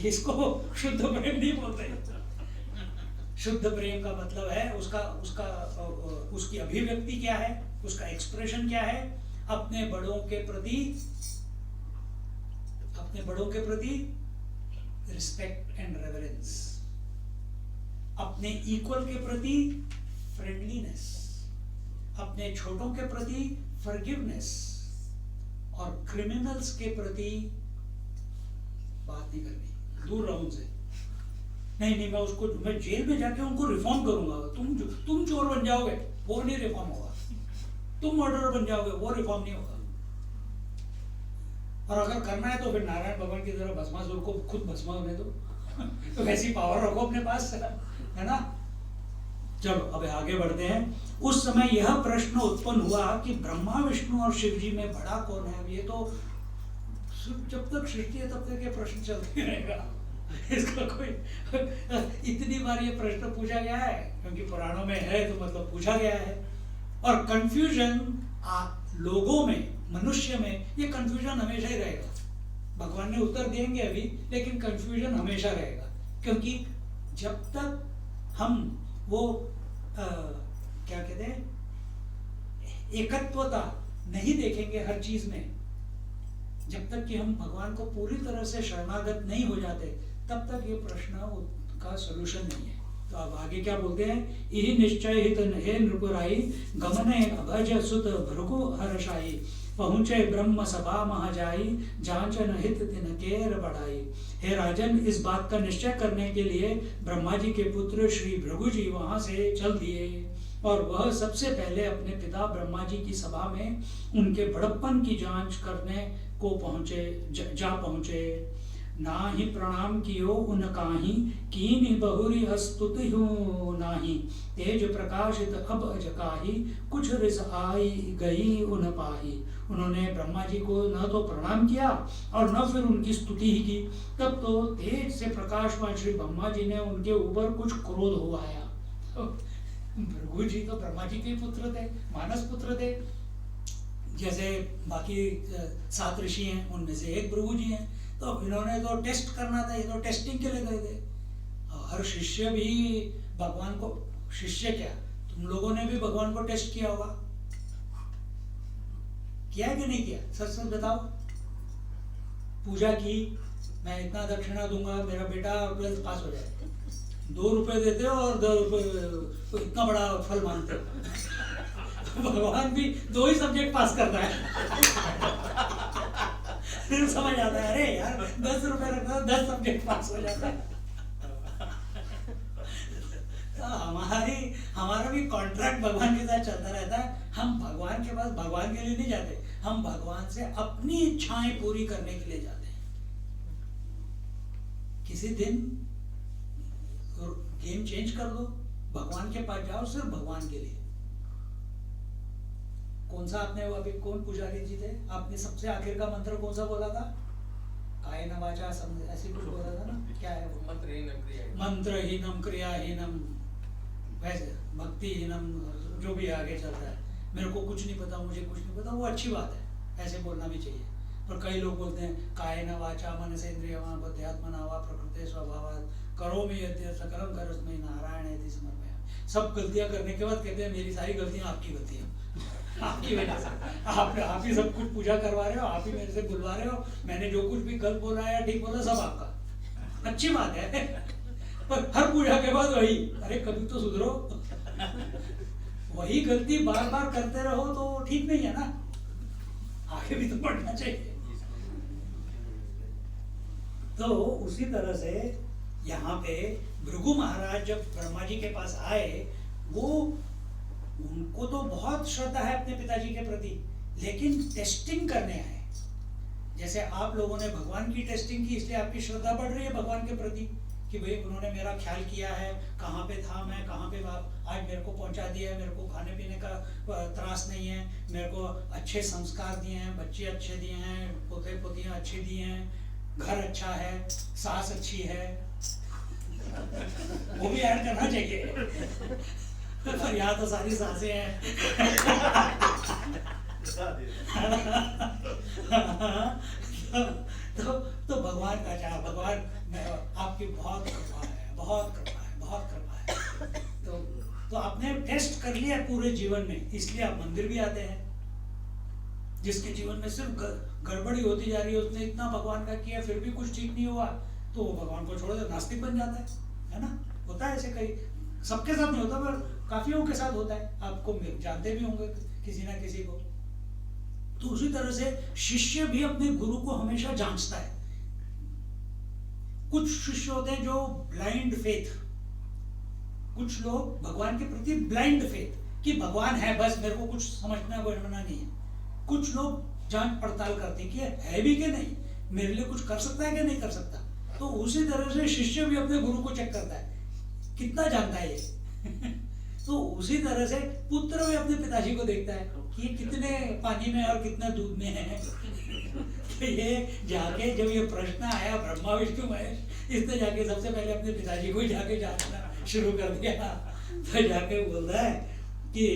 इसको शुद्ध प्रेम नहीं बोलते। शुद्ध प्रेम का मतलब है उसकी अभिव्यक्ति क्या है, उसका एक्सप्रेशन क्या है, अपने बड़ों के प्रति रिस्पेक्ट एंड रेवरेंस, अपने इक्वल के प्रति फ्रेंडलीनेस, अपने छोटों के प्रति फॉरगिवनेस, और क्रिमिनल्स के प्रति बात नहीं करनी, दूर रहो उनसे। नहीं मैं जेल में जाके उनको रिफॉर्म करूंगा। तुम चोर बन जाओगे, वो नहीं रिफॉर्म होगा। तुम मर्डरर बन जाओगे, वो रिफॉर्म नहीं होगा। और अगर करना है तो फिर नारायण भगवान की तरह भस्मासुर को खुद भस्मा होने दो। तो वैसी पावर रखो अपने पास, है ना। चलो अब आगे बढ़ते हैं। उस समय यह प्रश्न उत्पन्न हुआ कि ब्रह्मा विष्णु और शिव जी में बड़ा कौन है। ये तो जब तक सृष्टि है तब तक ये प्रश्न चलते रहेगा, इसका कोई इतनी बार ये प्रश्न पूछा गया है क्योंकि पुराणों में है, तो मतलब पूछा गया है। और कंफ्यूजन लोगों में, मनुष्य में ये कंफ्यूजन हमेशा ही रहेगा। भगवान ने उत्तर देंगे अभी, लेकिन कंफ्यूजन हमेशा रहेगा, क्योंकि जब तक हम वो क्या कहते हैं, एकत्वता नहीं देखेंगे हर चीज में, जब तक कि हम भगवान को पूरी तरह से शरणागत नहीं हो जाते, तब तक ये प्रश्न का सॉल्यूशन नहीं है। तो अब आगे क्या बोलते हैं, यही निश्चय हित हे नृपुराई, गमने अभज सुत भृगु हर्षाई, पहुंचे ब्रह्म सभा महा जाई, जांचन हित तिनकेर बढ़ाई। हे राजन, इस बात का निश्चय करने के लिए ब्रह्मा जी के पुत्र श्री भृगु जी वहां से चल दिए, और वह सबसे पहले अपने पिता ब्रह्मा जी की सभा में उनके बड़प्पन की जांच करने को जा पहुंचे। ना ही प्रणाम कियो उन काही, कीनि बहुरी स्तुति हूँ नाही, तेज प्रकाशित अब अजकाही, कुछ रिस आई गई उन पाही। उन्होंने ब्रह्मा जी को न तो प्रणाम किया और न फिर उनकी स्तुति ही की। तब तो तेज से प्रकाशमान श्री ब्रह्मा जी ने उनके ऊपर कुछ क्रोध हो आया। भृगु जी तो ब्रह्मा जी के पुत्र थे, मानस पुत्र थे, जैसे बाकी 7 ऋषि हैं उनमें से एक भृगु जी हैं। तो इन्होंने तो टेस्ट करना था, ये तो टेस्टिंग के लिए गए थे। हर शिष्य भी भगवान को, शिष्य क्या, तुम लोगों ने भी भगवान को टेस्ट किया होगा, किया कि नहीं किया, सच सच बताओ। पूजा की, मैं इतना दक्षिणा दूंगा, मेरा बेटा 12th पास हो जाए, 2 रुपए देते हो और 2 रुपए तो इतना बड़ा फल मानते हो। भगवान भी 2 ही सब्जेक्ट पास करता है। फिर समझ आता है, अरे यार 10 रुपए रखता है, 10 सब्जेक्ट पास हो जाता है। तो हमारा भी कॉन्ट्रैक्ट भगवान के साथ चलता रहता है। हम भगवान के पास भगवान के लिए नहीं जाते, हम भगवान से अपनी इच्छाएं पूरी करने के लिए जाते हैं। किसी दिन गेम चेंज कर दो, भगवान के पास जाओ सिर्फ भगवान के लिए। कौन सा आपने अभी, कौन पुजारी जी थे, आपने सबसे आखिर का मंत्र कौन सा बोला था, कायेन वाचा ऐसे कुछ बोला था ना, क्या है वो, मंत्रहीनम क्रियाहीनम, वैसे भक्तिहीनम, जो भी आगे चल रहा है, मेरे को कुछ नहीं पता, मुझे कुछ नहीं पता, वो अच्छी बात है, ऐसे बोलना भी चाहिए। पर कई लोग बोलते हैं कायेन वाचा मनसेन्द्रियर्वा बुद्ध्यात्मना वा प्रकृते स्वभावात् करोमि यद्यत् सकलं करोस्मै नारायणेति समर्पयामि। सब गलतियां करने के बाद कहते हैं मेरी सारी गलतियां आपकी गलतियां, आपकी वजह से आप ही सब कुछ पूजा करवा रहे हो, आप ही मेरे से बुलवा रहे हो, मैंने जो कुछ भी गलत बोला या ठीक बोला सब आपका। अच्छी बात है, पर हर पूजा के बाद वही, अरे कभी तो सुधरो। वही गलती बार बार करते रहो तो ठीक नहीं है ना, आगे भी तो बढ़ना चाहिए। तो उसी तरह से यहाँ पे भृगु महाराज जब ब्रह्मा जी के पास आए, वो उनको तो बहुत श्रद्धा है अपने पिताजी के प्रति, लेकिन टेस्टिंग करने आए। जैसे आप लोगों ने भगवान की टेस्टिंग की, इसलिए आपकी श्रद्धा बढ़ रही है भगवान के प्रति कि भाई उन्होंने मेरा ख्याल किया है, कहाँ पे था मैं, कहाँ पे आज मेरे को पहुंचा दिया है, मेरे को खाने पीने का त्रास नहीं है, मेरे को अच्छे संस्कार दिए हैं, बच्चे अच्छे दिए हैं, पोते पोतियाँ अच्छे दिए हैं, घर अच्छा है, सास अच्छी है, वो भी ऐड करना चाहिए। पर यहाँ तो सारी सासें हैं। तो भगवान का चाह, भगवान आपकी बहुत कृपा है, बहुत कृपा है, बहुत कृपा है। तो आपने टेस्ट कर लिया पूरे जीवन में, इसलिए आप मंदिर भी आते हैं। जिसके जीवन में सिर्फ गड़बड़ी होती जा रही है, उसने इतना भगवान का किया फिर भी कुछ ठीक नहीं हुआ, तो वो भगवान को छोड़ दे नास्तिक बन जाता है ना। होता है ऐसे, कई सबके साथ नहीं होता पर काफियों के साथ होता है, आपको जानते भी होंगे किसी ना किसी को। तो उसी तरह से शिष्य भी अपने गुरु को हमेशा जांचता है। कुछ शिष्य होते हैं जो ब्लाइंड फेथ, कुछ लोग भगवान के प्रति ब्लाइंड फेथ कि भगवान है बस मेरे को कुछ समझना समझना नहीं है। कुछ लोग जांच पड़ताल करते हैं कि है भी कि नहीं, मेरे लिए कुछ कर सकता है कि नहीं कर सकता। तो उसी तरह से शिष्य भी अपने गुरु को चेक करता है कितना जानता है ये। तो उसी तरह से पुत्र भी अपने पिताजी को देखता है कि ये कितने पानी में और कितना दूध में है। तो ये जाके जब ये प्रश्न आया ब्रह्मा विष्णु महेश, इसने जाके सबसे पहले अपने पिताजी को ही जाके जानना शुरू कर दिया। तो जाके बोलता है कि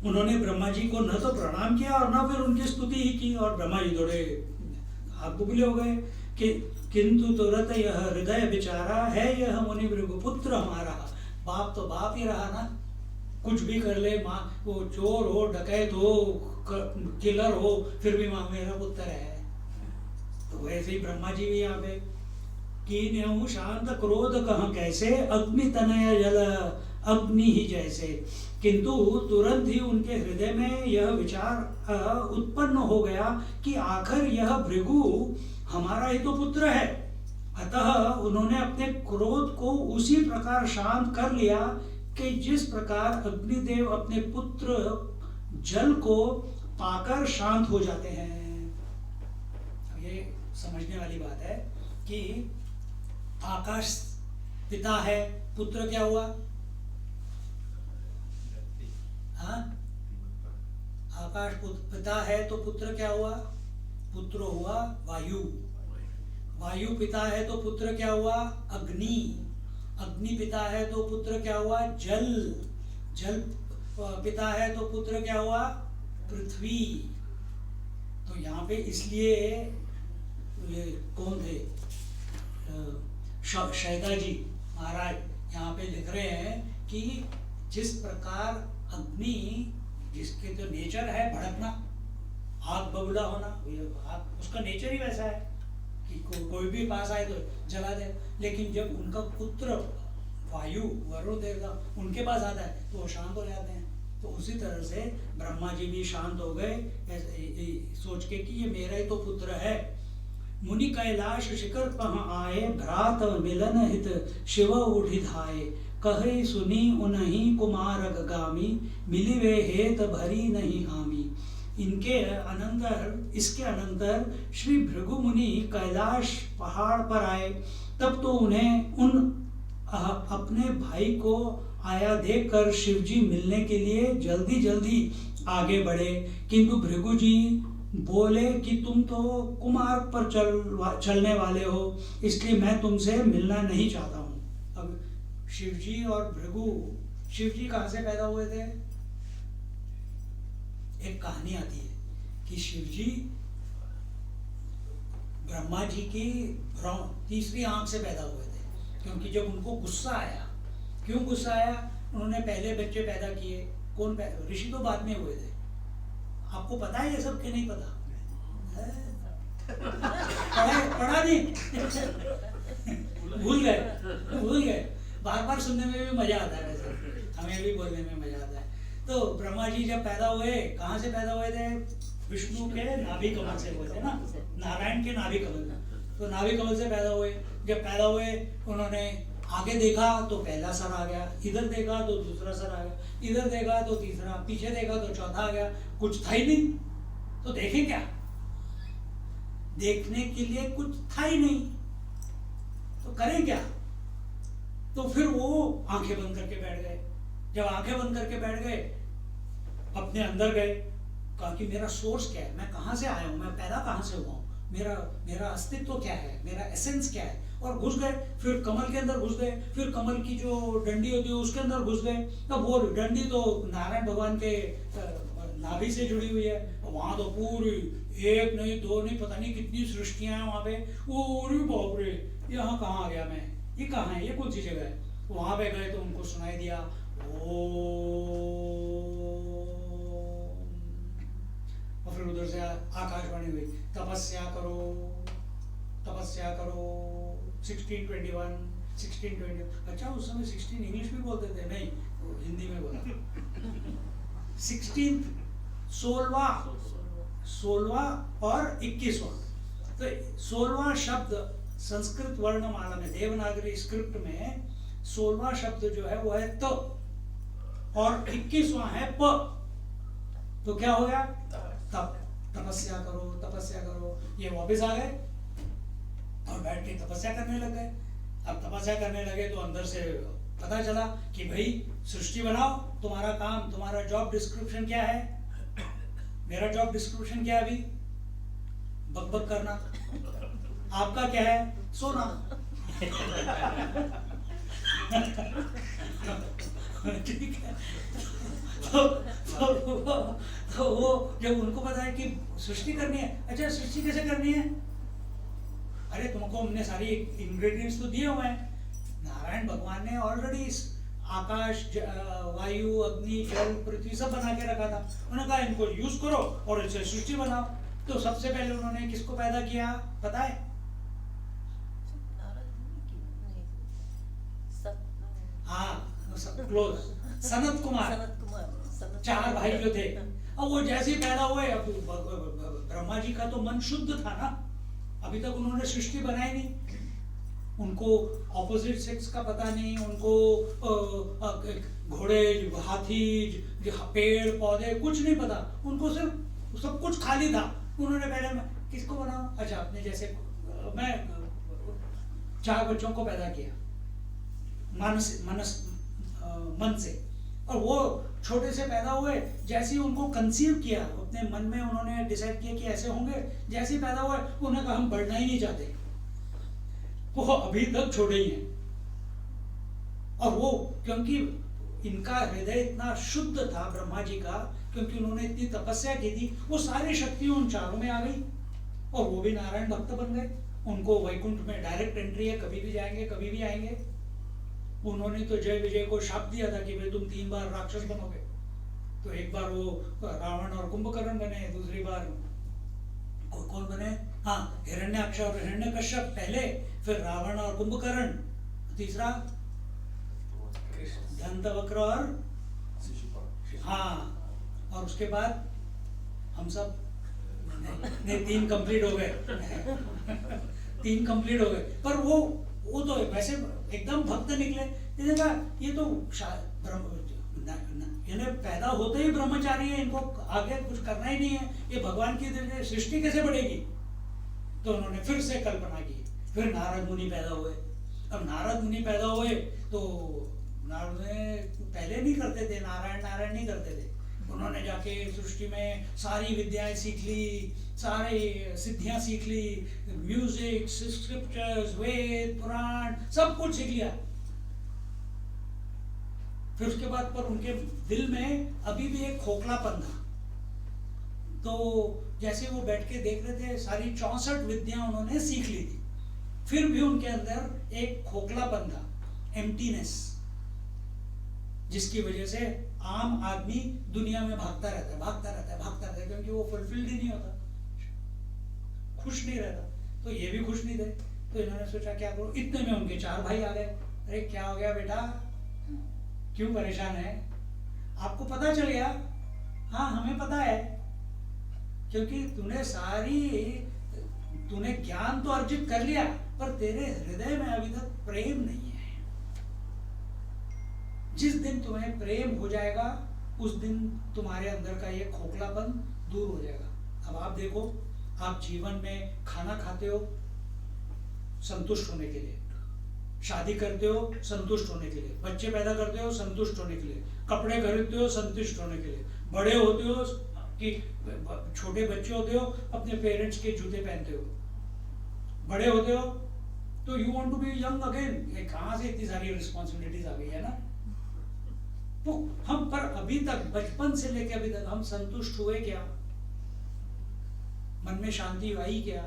उन्होंने ब्रह्मा जी को न तो प्रणाम किया और न फिर उनकी स्तुति ही की, और ब्रह्मा जी थोड़े हाथ दुबले हो गए कि किंतु तुरत यह हृदय बेचारा है, यह मुनि भृगु पुत्र हमारा। बाप तो बाप ही रहा ना, कुछ भी कर ले, माँ वो चोर हो, डकैत हो, किलर हो, फिर भी माँ मेरा पुत्र है। तो वैसे ही ब्रह्मा जी भी यहाँ पे कीन्यहु शांत क्रोध कह कैसे, अग्नि तनय जल अग्नि ही जैसे। किंतु तुरंत ही उनके हृदय में यह विचार उत्पन्न हो गया कि आखिर यह भृगु हमारा ही तो पुत्र है। अतः उन्होंने अपने क्रोध को उसी प्रकार शांत कर लिया कि जिस प्रकार अग्निदेव अपने पुत्र जल को पाकर शांत हो जाते हैं। ये समझने वाली बात है कि आकाश पिता है, पुत्र क्या हुआ? हाँ, आकाश पिता है तो पुत्र क्या हुआ? पुत्र हुआ वायु। वायु पिता है तो पुत्र क्या हुआ? अग्नि। अग्नि पिता है तो पुत्र क्या हुआ? जल। जल पिता है तो पुत्र क्या हुआ? पृथ्वी। तो यहाँ पे इसलिए ये कौन थे? शैदा जी महाराज यहाँ पे लिख रहे हैं कि जिस प्रकार अग्नि, जिसके जो नेचर है भड़कना, आग बबूला होना, आग उसका नेचर ही वैसा है कि कोई भी पास आए तो जला दे। लेकिन जब उनका पुत्र वायु वरुण देवता उनके पास आता है तो वो शांत हो जाते हैं। तो उसी तरह से ब्रह्मा जी भी शांत हो गए सोच के कि ये मेरा ही तो पुत्र है। मुनि कैलाश शिखर पह आए, भ्रात मिलन हित शिव उठि धाये। कहे सुनी उन्हीं कुमार गामी, मिली वे हेत भरी नहीं हामी। इसके अनंतर श्री भृगु मुनि कैलाश पहाड़ पर आए। तब तो उन्हें अपने भाई को आया देखकर शिवजी मिलने के लिए जल्दी जल्दी आगे बढ़े। किंतु भृगु जी बोले कि तुम तो कुमार्ग पर चलने वाले हो, इसलिए मैं तुमसे मिलना नहीं चाहता हूँ। अब शिवजी और भृगु, शिवजी कहाँ से पैदा हुए थे? एक कहानी आती है कि शिवजी ब्रह्मा जी की तीसरी आंख से पैदा हुए थे, क्योंकि जब उनको गुस्सा आया, क्यों गुस्सा आया, उन्होंने पहले बच्चे पैदा किए, कौन ऋषि तो बाद में हुए थे। आपको पता है ये सब कि नहीं पता? पढ़ा नहीं भूल गए। बार बार सुनने में भी मजा आता है, वैसे हमें भी बोलने में मजा आता है। तो ब्रह्मा जी जब पैदा हुए, कहाँ से पैदा हुए थे? विष्णु के नाभि कमल से हुए थे ना, नारायण के नाभि कमल। तो नाभि कमल से पैदा हुए। जब पैदा हुए, उन्होंने आगे देखा तो पहला सर आ गया, इधर देखा तो दूसरा सर आ गया, इधर देखा तो तीसरा, पीछे देखा तो चौथा आ गया, कुछ था ही नहीं। तो देखें क्या? देखने के लिए कुछ था ही नहीं, तो करें क्या? तो फिर वो आंखें बंद करके बैठ गए। जब आंखें बंद करके बैठ गए, अपने अंदर गए, कहा कि मेरा सोर्स क्या है, मैं कहाँ से आया हूँ, मैं पैदा कहाँ से हुआ हूँ, मेरा अस्तित्व क्या है, मेरा एसेंस क्या है। और घुस गए, फिर कमल के अंदर घुस गए, फिर कमल की जो डंडी होती है उसके अंदर घुस गए। तब वो डंडी तो नारायण भगवान के नाभि से जुड़ी हुई है, वहां तो पूरी एक नहीं दो नहीं पता नहीं कितनी सृष्टियां हैं वहां पे। अरे बाप रे, यहाँ कहाँ आ गया मैं, ये कहाँ है, ये कौन सी जगह है? वहां पे गए तो उनको सुनाई दिया और फिर उधर से आकाशवाणी हुई, तपस्या करो तपस्या करो। 1621 1620। अच्छा, उस समय 16 इंग्लिश भी बोलते थे? नहीं, हिंदी में बोला। 16 16वां और 21वां। तो 16वां शब्द संस्कृत वर्णमाला में, देवनागरी स्क्रिप्ट में 16वां शब्द जो है वो है त, और 21वां है प। तो क्या हो गया? तप। तपस्या करो तपस्या करो। ये वापस आ गए और बैठ के तपस्या करने लग गए। अब तपस्या करने लगे तो अंदर से पता चला कि भाई सृष्टि बनाओ, तुम्हारा काम, तुम्हारा जॉब डिस्क्रिप्शन क्या है? मेरा जॉब डिस्क्रिप्शन क्या है? अभी बकबक करना। आपका क्या है? सोना। ठीक है। तो वो जब उनको पता है कि सृष्टि करनी है, अच्छा सृष्टि कैसे करनी है? अरे तुमको हमने सारी इंग्रेडिएंट्स तो दिए हुए हैं। नारायण भगवान ने ऑलरेडी आकाश, वायु, अग्नि, जल, पृथ्वी सब बना के रखा था। उन्होंने कहा इनको यूज करो और इससे सृष्टि बनाओ। तो सबसे पहले उन्होंने किसको पैदा किया पता है? हाँ, क्लोज, सनत कुमार। 4 भाई जो थे, अब वो जैसे ही पैदा हुए, अब ब्रह्मा जी का तो मन शुद्ध था ना, अभी तक उन्होंने सृष्टि बनाई नहीं। उनको ऑपोजिट सेक्स का पता नहीं, उनको घोड़े, हाथी, पेड़ पौधे कुछ नहीं पता, उनको सिर्फ सब कुछ खाली था। उन्होंने पहले किसको बनाओ? अच्छा, अपने जैसे मैं 4 बच्चों को पैदा किया मन से, और वो छोटे से पैदा हुए। जैसे ही उनको कंसीव किया, अपने मन में उन्होंने डिसाइड किया कि ऐसे होंगे, जैसे ही पैदा हुए उन्होंने कहा हम बढ़ना ही नहीं चाहते। वो अभी तक छोटे ही हैं। और वो क्योंकि इनका हृदय इतना शुद्ध था ब्रह्मा जी का, क्योंकि उन्होंने इतनी तपस्या की थी, वो सारी शक्ति उन चारों में आ गई और वो भी नारायण भक्त बन गए। उनको वैकुंठ में डायरेक्ट एंट्री है, कभी भी जाएंगे कभी भी आएंगे। उन्होंने तो जय विजय को शाप दिया था कि भाई तुम 3 बार राक्षस बनोगे। तो एक बार वो रावण और कुंभकर्ण बने, दूसरी बार कौन बने? हाँ, हिरण्याक्ष और हिरण्यकश्यप पहले, फिर रावण और कुंभकर्ण, तीसरा दंतवक्र और हाँ, और उसके बाद हम सब नहीं 3 कंप्लीट हो गए। 3 कंप्लीट हो गए। पर वो तो वैसे एकदम भक्त निकले। ये तो इन्हें पैदा होते ही ब्रह्मचारी है, इनको आगे कुछ करना ही नहीं है, ये भगवान की सृष्टि कैसे बढ़ेगी? तो उन्होंने फिर से कल्पना की। फिर नारद मुनि पैदा हुए। अब नारद मुनि पैदा हुए तो नारद पहले नहीं करते थे, नारायण नहीं करते थे। उन्होंने जाके सृष्टि में सारी विद्याएं सीख ली, सारी सिद्धियां सीख ली, म्यूजिक, स्क्रिप्चर्स, वेद, पुराण सब कुछ सीख लिया। फिर उसके बाद पर उनके दिल में अभी भी एक खोखलापन था। तो जैसे वो बैठ के देख रहे थे, सारी 64 विद्या उन्होंने सीख ली थी, फिर भी उनके अंदर एक खोखलापन था, एम्प्टीनेस, जिसकी वजह से आम आदमी दुनिया में भागता रहता है, क्योंकि वो फुलफिल्ड ही नहीं होता, खुश नहीं रहता। तो ये भी खुश नहीं थे, तो इन्होंने सोचा क्या करो। इतने में उनके 4 भाई आ गए। अरे क्या हो गया बेटा, क्यों परेशान है? आपको पता चल गया? हाँ हमें पता है, क्योंकि तूने ज्ञान तो अर्जित कर लिया, पर तेरे हृदय में अभी तक प्रेम नहीं है। जिस दिन तुम्हें प्रेम हो जाएगा, उस दिन तुम्हारे अंदर का ये खोखलापन दूर हो जाएगा। अब आप देखो, आप जीवन में खाना खाते हो संतुष्ट होने के लिए, शादी करते हो संतुष्ट होने के लिए, बच्चे पैदा करते हो संतुष्ट होने के लिए, कपड़े खरीदते हो संतुष्ट होने के लिए, बड़े होते हो कि छोटे बच्चे होते हो अपने पेरेंट्स के जूते पहनते हो, बड़े होते हो तो you want to be young again. कहां से इतनी सारी रिस्पॉन्सिबिलिटीज आ गई है ना। तो हम पर अभी तक, बचपन से लेकर अभी तक हम संतुष्ट हुए क्या? मन में शांति आई क्या?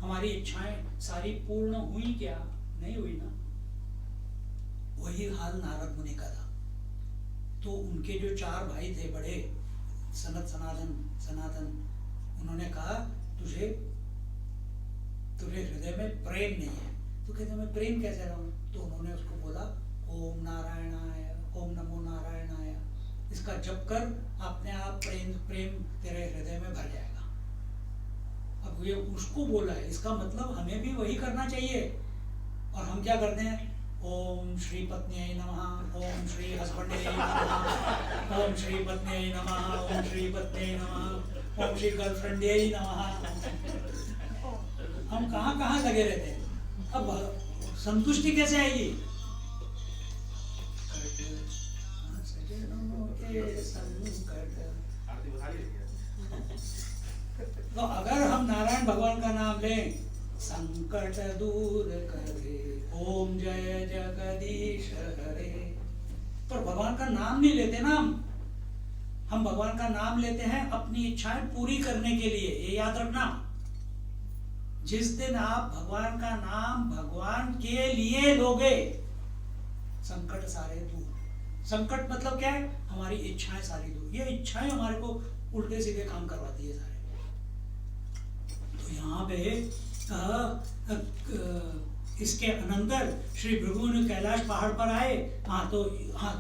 हमारी इच्छाएं सारी पूर्ण हुई क्या? नहीं हुई ना। वही हाल नारद मुनि का था। तो उनके जो 4 भाई थे बड़े, सनातन, उन्होंने कहा तुझे हृदय में प्रेम नहीं है। तो कहते मैं प्रेम कैसे रहूं? तो उन्होंने उसको बोला ओम नारायणाय, ओम नमो नारायणाय, इसका जप कर, अपने आप प्रेम तेरे हृदय में भर जाएगा। अब ये उसको बोला है, इसका मतलब हमें भी वही करना चाहिए। और हम क्या करते हैं? ओम श्री पत्न्यै नमः, ओम श्री हस्बैंड्यै नमः, ओम श्री पत्न्यै नमः, ओम श्री पत्न्यै नमः, ओम श्री गर्लफ्रेंड्यै नमः। हम कहाँ लगे रहते हैं। अब संतुष्टि कैसे आएगी? तो अगर हम नारायण भगवान का नाम लें, संकट दूर करे, ओम जय जगदीश हरे, पर भगवान का नाम नहीं लेते ना हम भगवान का नाम लेते हैं अपनी इच्छाएं पूरी करने के लिए। ये याद रखना, जिस दिन आप भगवान का नाम भगवान के लिए लोगे, संकट सारे दूर। संकट मतलब क्या है? हमारी इच्छाएं सारी दूर। ये इच्छाएं हमारे को उल्टे सीधे काम करवाती है सारे। तो यहाँ पे इसके अनंतर श्री भृगु ने कैलाश पहाड़ पर आए।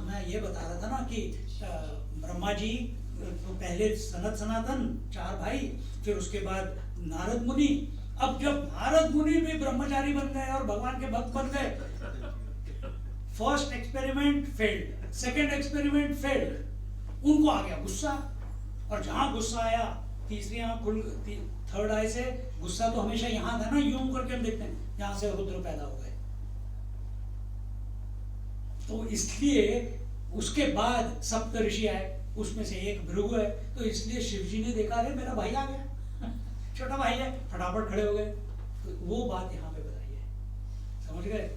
मैं ये बता रहा था ना कि ब्रह्मा जी तो पहले सनातन 4 भाई, फिर उसके बाद नारद मुनि। अब जब नारद मुनि भी ब्रह्मचारी बन गए और भगवान के भक्त बन गए, first experiment failed, second experiment failed. उनको आ गया गुस्सा, और जहां गुस्सा आया, तीसरी आंख खुल, थर्ड आई से गुस्सा तो हमेशा यहाँ था ना, यूं करके हम देखते हैं, यहां से रुद्र पैदा हो गए। तो इसलिए उसके बाद सप्त ऋषि आए, उसमें से एक भृगु है। तो इसलिए शिव जी ने देखा, अरे मेरा भाई आ गया, छोटा भाई है, फटाफट खड़े हो गए। तो वो बात यहाँ पे बताई है, समझ गए?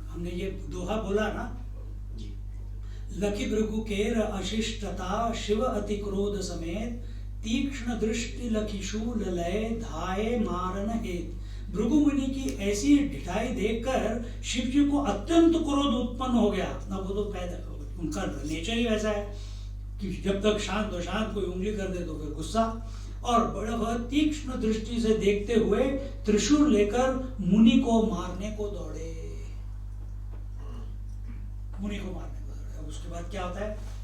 हमने ये दोहा बोला ना, लखी भृगु केर अशिष्टता, शिव अति क्रोध समेत, तीक्ष्ण दृष्टि लखी शूल लय, धाये मारन हेत। भृगु मुनि की ऐसी ढिठाई देखकर शिव जी को अत्यंत क्रोध उत्पन्न हो गया ना। वो तो पैदा, उनका नेचर ही वैसा है कि जब तक शांत हो शांत, कोई उंगली कर दे तो फिर गुस्सा। और बड़ा तीक्ष्ण दृष्टि से देखते हुए त्रिशूल लेकर मुनि को मारने को दौड़े, मुनि को मारने को दौड़े। अब उसके बाद क्या होता है?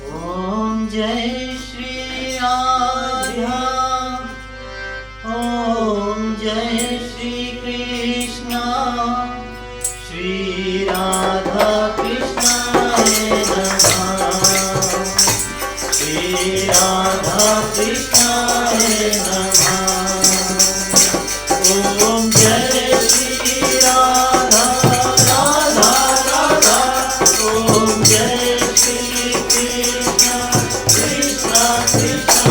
ओम जय श्री राधा, ओम जय श्री कृष्ण, श्री राधा कृष्णाय नमः, श्री राधा कृष्णाय नमः। ओम जय श्री राधा, राधा राधा, ओम जय श्री कृष्ण, कृष्ण कृष्ण,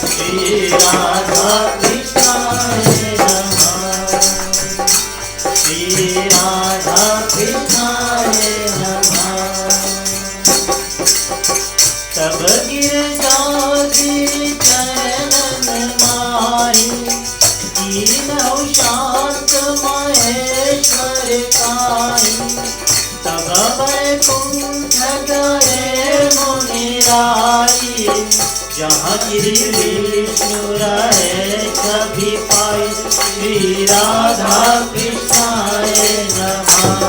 श्री राधा कृष्णाय नमः, श्री कीनहु शांत महेश्वर काई, तब वैकुंठ गए मुनिराई, जहाँ गिरि विष्णु रहे सभी पाई, श्री राधा कृष्णाय नमः।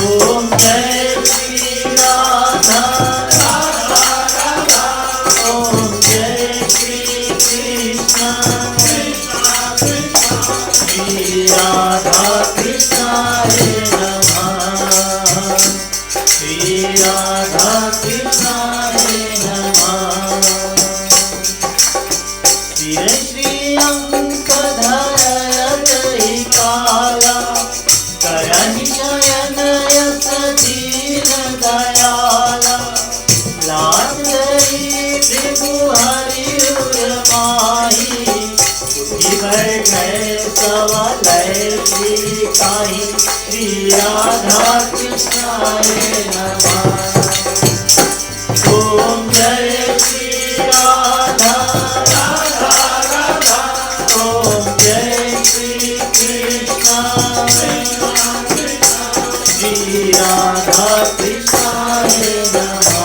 ओम जय श्री राधा राधा राधा, ओम जय श्री कृष्ण कृष्ण कृष्ण, श्री राधा कृष्णाय नमः, श्री राधा कृष्णाय नमः। श्री श्री अंक धरय काला, करनि शयन यस दीन दयाला, लाज लई भृगु हरि उर माही, उठी बैठे सवलय श्री काहि, श्री राधा कृष्णाय नमः। ओम जय श्री राधा राधा राधा, ओम जय श्री कृष्ण कृष्ण कृष्ण, श्री राधा कृष्णाय नमः,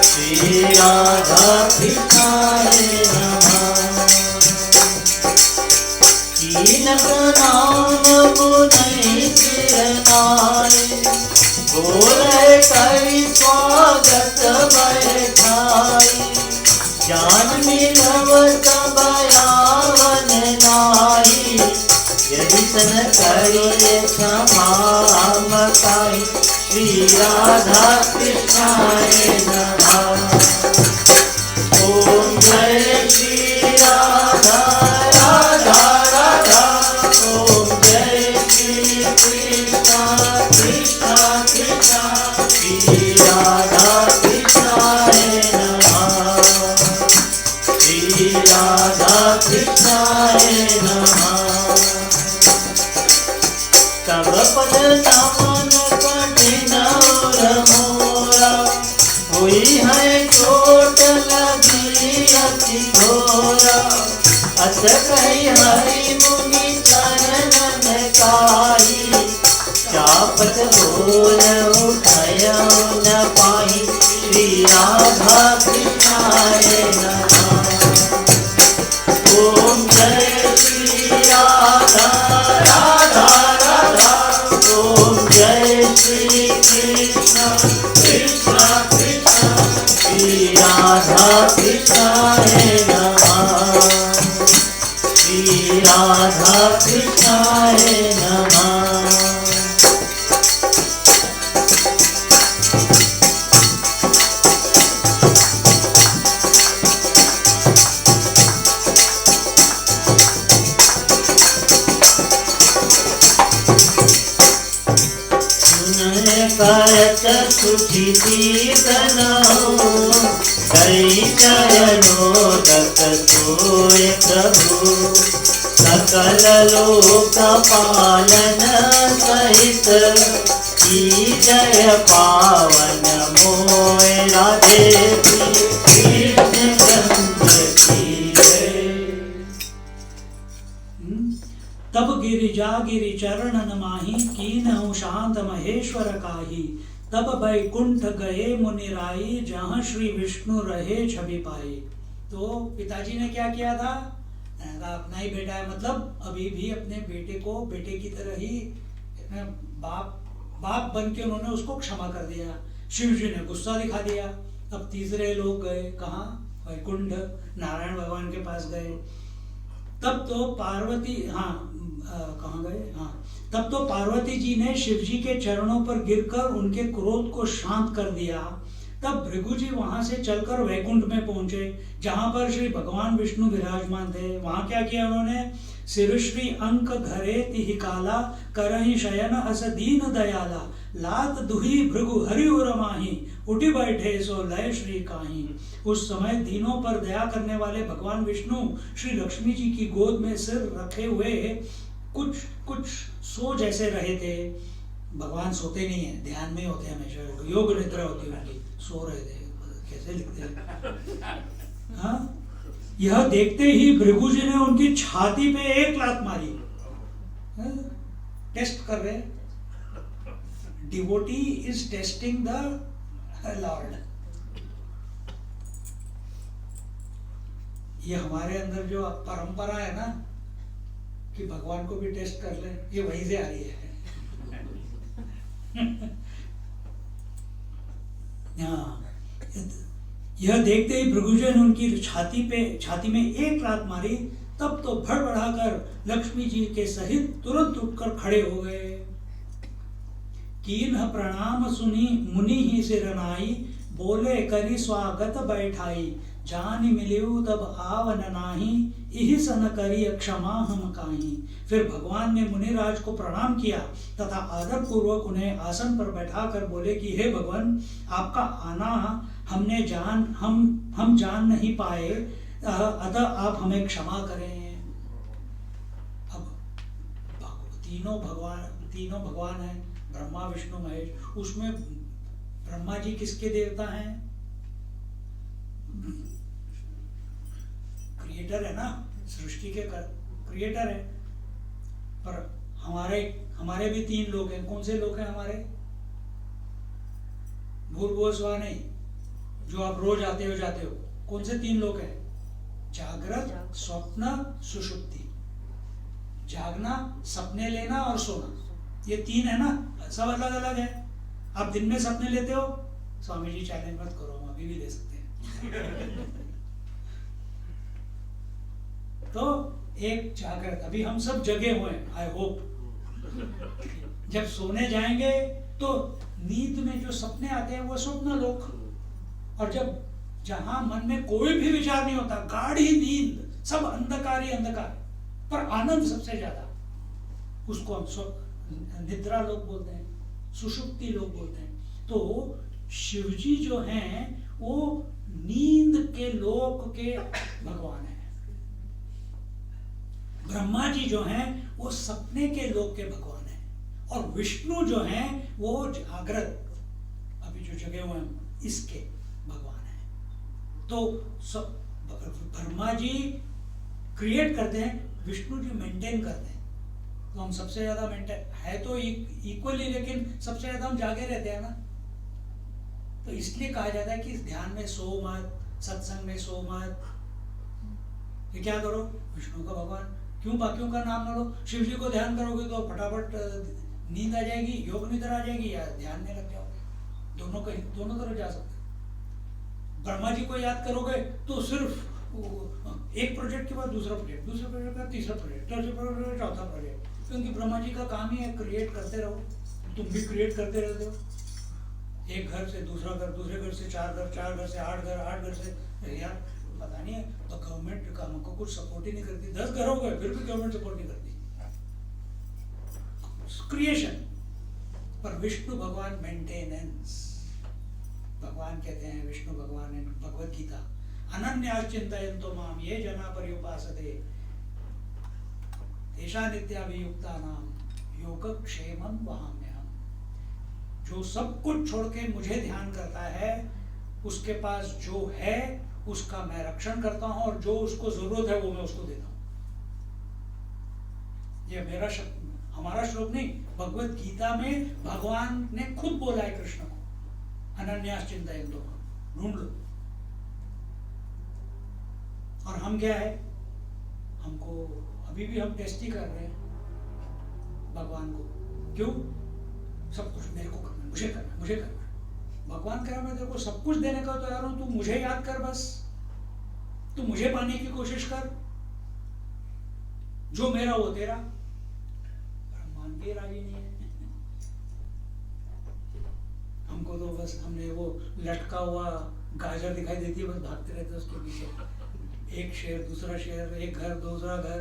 श्री राधा कृष्णाय नमः। कीन प्रणाम मुनि सिरनाय, बोले करि स्वागत बैठाई, ज्ञान मिलव सब यावन नाई, यदि सन करिए क्षमा मताई, श्री राधा कृष्णाय नमः। ओम जय श्री राधा राधा राधा, ओम जय श्री कृष्ण कृष्ण कृष्ण, श्री राधा कृष्णाय नमः, श्री राधा कृष्णाय नमः। तब पद नमन कठिन और मोरा, हुई है चोट लगी अति घोरा, अस कहि हरि मुनि चरणन काई, चापत बोल उठय न पाई, श्री राधा कृष्णाय नमः। ओम जय श्री राधा राधा राधा, ओम जय श्री कृष्ण कृष्ण कृष्ण, श्री राधा कृष्णाय नमः, श्री राधा कृष्णाय नमः। करत सुखी कीर्तनौ, करि चरणोदक सोय प्रभु, सकल लोक पालन सहित, की जय पावन मोय राधे कृष्ण चंद्र की जय। तब गिरिजा गिरि चरण नमाहि, कीनहु शांत महेश्वर काहि, तब बैकुंठ गए मुनिराई, जहाँ श्री विष्णु रहे छवि पाई। तो पिताजी ने क्या किया था? अपना ही बेटा है, मतलब अभी भी अपने बेटे को बेटे की तरह ही बाप बन के उन्होंने उसको क्षमा कर दिया। शिव जी ने गुस्सा दिखा दिया। अब तीसरे लोग गए कहाँ? वैकुंठ, नारायण भगवान के पास गए। तब तो पार्वती कहाँ गए? तब तो पार्वती जी ने शिव जी के चरणों पर गिरकर उनके क्रोध को शांत कर दिया। तब भृगु जी वहां से चलकर वैकुंठ में पहुंचे, जहां पर श्री भगवान विष्णु विराजमान थे। वहां क्या किया उन्होंने? सिरश्री अंक घरे तिहि काला, करहि शयन अस दीन दयाला, लात दुही भृगु हरि उर माही, उठी बैठे सो लय श्री काहीं। उस समय दीनों पर दया करने वाले भगवान विष्णु श्री लक्ष्मी जी की गोद में सिर रखे हुए कुछ सो जैसे रहे थे। भगवान सोते नहीं है, ध्यान में होते हमेशा, योग निद्रा होती है उनकी। सो रहे थे, कैसे लिखते हैं? हाँ, यह देखते ही भृगु जी ने उनकी छाती पे एक लात मारी। टेस्ट कर रहे हैं, devotee is testing the Lord. ये हमारे अंदर जो परंपरा है ना कि भगवान को भी टेस्ट कर ले, ये वहीं से आ रही है। यह देखते ही भृगु जी ने उनकी छाती में एक लात मारी। तब तो भड़बड़ाकर लक्ष्मी जी के सहित तुरंत उठकर खड़े हो गए। कीन्ह प्रणाम सुनी मुनि ही सिरनाई, बोले करी स्वागत बैठाई, जानि मिलियु तब आवन नाही, इहि सन करी क्षमा हम काहि। फिर भगवान ने मुनिराज को प्रणाम किया तथा आदर पूर्वक उन्हें आसन पर बैठाकर बोले कि हे भगवान, आपका आना हम जान नहीं पाए, अतः आप हमें क्षमा करें। अब तीनों भगवान हैं, ब्रह्मा विष्णु महेश। उसमें ब्रह्मा जी किसके देवता हैं? क्रिएटर है ना, सृष्टि के क्रिएटर है। पर हमारे भी 3 लोग हैं। कौन से लोग हैं हमारे? भूर्भुवः स्वः नहीं, जो आप रोज आते हो। कौन से 3 लोग हैं? जागृत, स्वप्न, सुषुप्ति। जागना, सपने लेना और सोना, ये 3 है ना। सब अलग अलग है। आप दिन में सपने लेते हो, स्वामी जी चैलेंज मत करो, हम अभी भी ले सकते हैं। तो एक जागृत, अभी हम सब जगे हुए हैं, आई होप। जब सोने जाएंगे तो नींद में जो सपने आते हैं वो स्वप्न लोक। और जब जहां मन में कोई भी विचार नहीं होता, गाढ़ी नींद, सब अंधकार ही अंधकार, पर आनंद सबसे ज्यादा, उसको हम निद्रा लोक बोलते हैं, सुषुप्ति लोक बोलते हैं। तो शिवजी जो हैं वो नींद के लोक के भगवान हैं। ब्रह्मा जी जो हैं वो सपने के लोक के भगवान हैं। और विष्णु जो हैं वो जागृत, अभी जो जगे हुए हैं, इसके भगवान हैं। तो ब्रह्मा जी क्रिएट करते हैं, विष्णु जी मेंटेन करते हैं। तो हम सबसे ज्यादा मेंटेन है तो इक्वली, लेकिन सबसे ज्यादा हम जागे रहते हैं ना। तो इसलिए कहा जाता है कि ध्यान में सो मत, सत्संग में सो मत। ये क्या करो? विष्णु का भगवान, क्यों बाकियों का नाम ना लो। शिव जी को ध्यान करोगे तो फटाफट नींद आ जाएगी, योग निद्रा आ जाएगी, या ध्यान में लग जाओगे। दोनों तरफ जा सकते। ब्रह्मा जी को याद करोगे तो सिर्फ एक प्रोजेक्ट के बाद दूसरा प्रोजेक्ट, दूसरे प्रोजेक्ट का तीसरा प्रोजेक्ट, चौथा प्रोजेक्ट। क्योंकि ब्रह्मा जी का काम ही है क्रिएट करते रहो। तुम भी क्रिएट करते रहते हो। एक घर से दूसरा घर, दूसरे घर से 4 घर, 4 घर से 8 घर, 8 घर से, यार पता नहीं है, तो गवर्नमेंट का हमको कुछ सपोर्ट ही नहीं करती। 10 घर हो गए फिर भी गवर्नमेंट सपोर्ट नहीं करती। क्रिएशन। पर विष्णु भगवान मेंटेनेंस। भगवान कहते हैं, विष्णु भगवान है, भगवत गीता, अनन्यास चिंतयन्तो माम ये जना पर्युपासते तेषा नित्याभियुक्तानां योगक्षेमं वहाम्यहम्। जो सब कुछ छोड़ के मुझे ध्यान करता है, उसके पास जो है उसका मैं रक्षण करता हूं, और जो उसको जरूरत है वो मैं उसको देता हूं। ये मेरा हमारा श्लोक नहीं, भगवत गीता में भगवान ने खुद बोला है कृष्ण को, अनन्यास चिंतयन्तो माम, ढूंढ लो। और हम क्या है, हमको अभी भी हम टेस्ट ही कर रहे हैं भगवान को। क्यों? सब कुछ मेरे को करना, मुझे करना, मुझे करना। भगवान कह रहा मैं तेरे को सब कुछ देने का तैयार हूं, तू मुझे याद कर, बस तू मुझे पाने की कोशिश कर, जो मेरा वो तेरा। ब्रह्मांड भी राजी नहीं है। हमको तो बस, हमने वो लटका हुआ गाजर दिखाई देती है, बस भागते रहते उसके पीछे। एक शेर, दूसरा शेर, एक घर, दूसरा घर,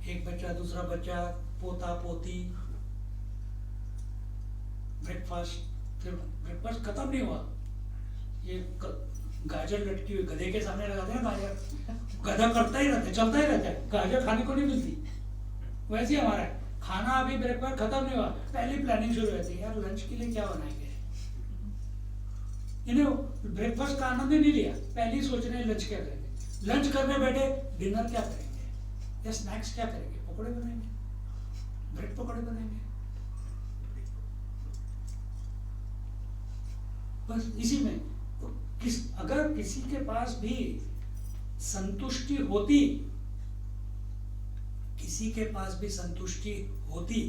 एक बच्चा, दूसरा बच्चा, पोता पोती, ब्रेकफास्ट, फिर ब्रेकफास्ट खत्म नहीं हुआ, ये गाजर लटकी हुई गधे के सामने लगाते हैं गाजर, गधा करता ही रहता है, चलता ही रहता है, गाजर खाने को नहीं मिलती। वैसे ही हमारा है, खाना अभी ब्रेकफास्ट खत्म नहीं हुआ, पहली प्लानिंग शुरू रहती है, यार लंच के लिए क्या बनाएंगे। इन्हें ब्रेकफास्ट का आनंद ही नहीं लिया, पहले ही सोच रहे हैं लंच क्या करेंगे। लंच करने बैठे, डिनर क्या करेंगे या स्नैक्स क्या करेंगे? पकौड़े बनाएंगे, ब्रेड पकौड़े बनाएंगे। बस इसी में तो अगर किसी के पास भी संतुष्टि होती, किसी के पास भी संतुष्टि होती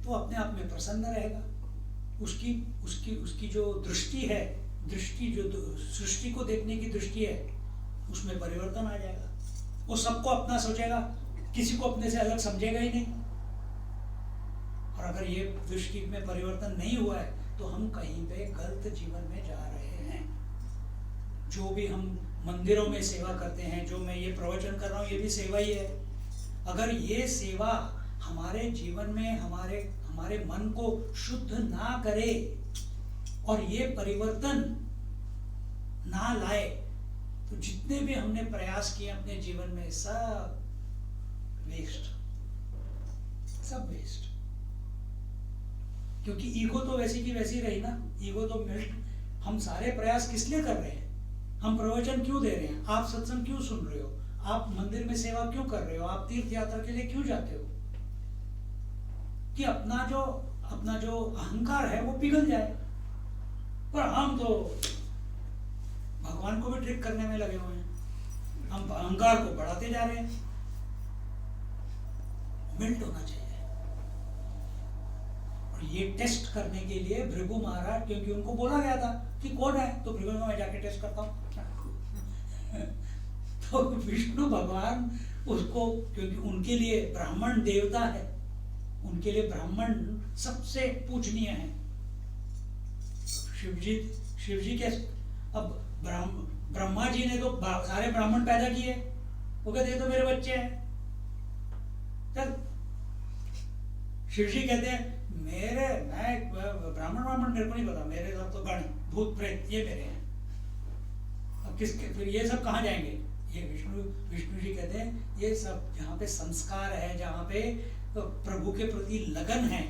तो अपने आप में प्रसन्न रहेगा। उसकी उसकी उसकी जो दृष्टि है, दृष्टि जो सृष्टि को देखने की दृष्टि है, उसमें परिवर्तन आ जाएगा। वो सबको अपना सोचेगा, किसी को अपने से अलग समझेगा ही नहीं। और अगर ये दृष्टि में परिवर्तन नहीं हुआ है तो हम कहीं पे गलत जीवन में जा रहे हैं। जो भी हम मंदिरों में सेवा करते हैं, जो मैं ये प्रवचन कर रहा हूँ, ये भी सेवा ही है। अगर ये सेवा हमारे जीवन में हमारे मन को शुद्ध ना करे और ये परिवर्तन ना लाए तो जितने भी हमने प्रयास किए अपने जीवन में सब वेस्ट, सब वेस्ट। क्योंकि ईगो तो वैसी की वैसी रही ना, ईगो तो मिल्ट। हम सारे प्रयास किस लिए कर रहे हैं? हम प्रवचन क्यों दे रहे हैं? आप सत्संग क्यों सुन रहे हो? आप मंदिर में सेवा क्यों कर रहे हो? आप तीर्थ यात्रा के लिए क्यों जाते हो? कि अपना जो अहंकार है वो पिघल जाए। पर हम तो भगवान को भी ट्रिक करने में लगे हुए हैं। हम अहंकार को बढ़ाते जा रहे हैं। मिल्ट होना चाहिए। और ये टेस्ट करने के लिए भृगु महाराज, क्योंकि उनको बोला गया था कि कौन है, तो भृगु में मैं जाके टेस्ट करता हूँ। तो विष्णु भगवान उसको, क्योंकि उनके लिए ब्राह्मण देवता है, उनके लिए ब्राह्मण सबसे पूजनीय है। शिवजी के अब ब्रह्मा जी ने तो सारे ब्राह्मण पैदा किए, वो कहते ये तो मेरे बच्चे हैं। चल, शिवजी कहते हैं मैं ब्राह्मण मेरे को नहीं पता, मेरे सब तो गण भूत प्रेत ये मेरे हैं। अब किसके, फिर ये सब कहाँ जाएंगे? ये विष्णु जी कहते हैं ये सब जहाँ पे संस्कार है, जहाँ पे प्रभु के प्रति लगन है,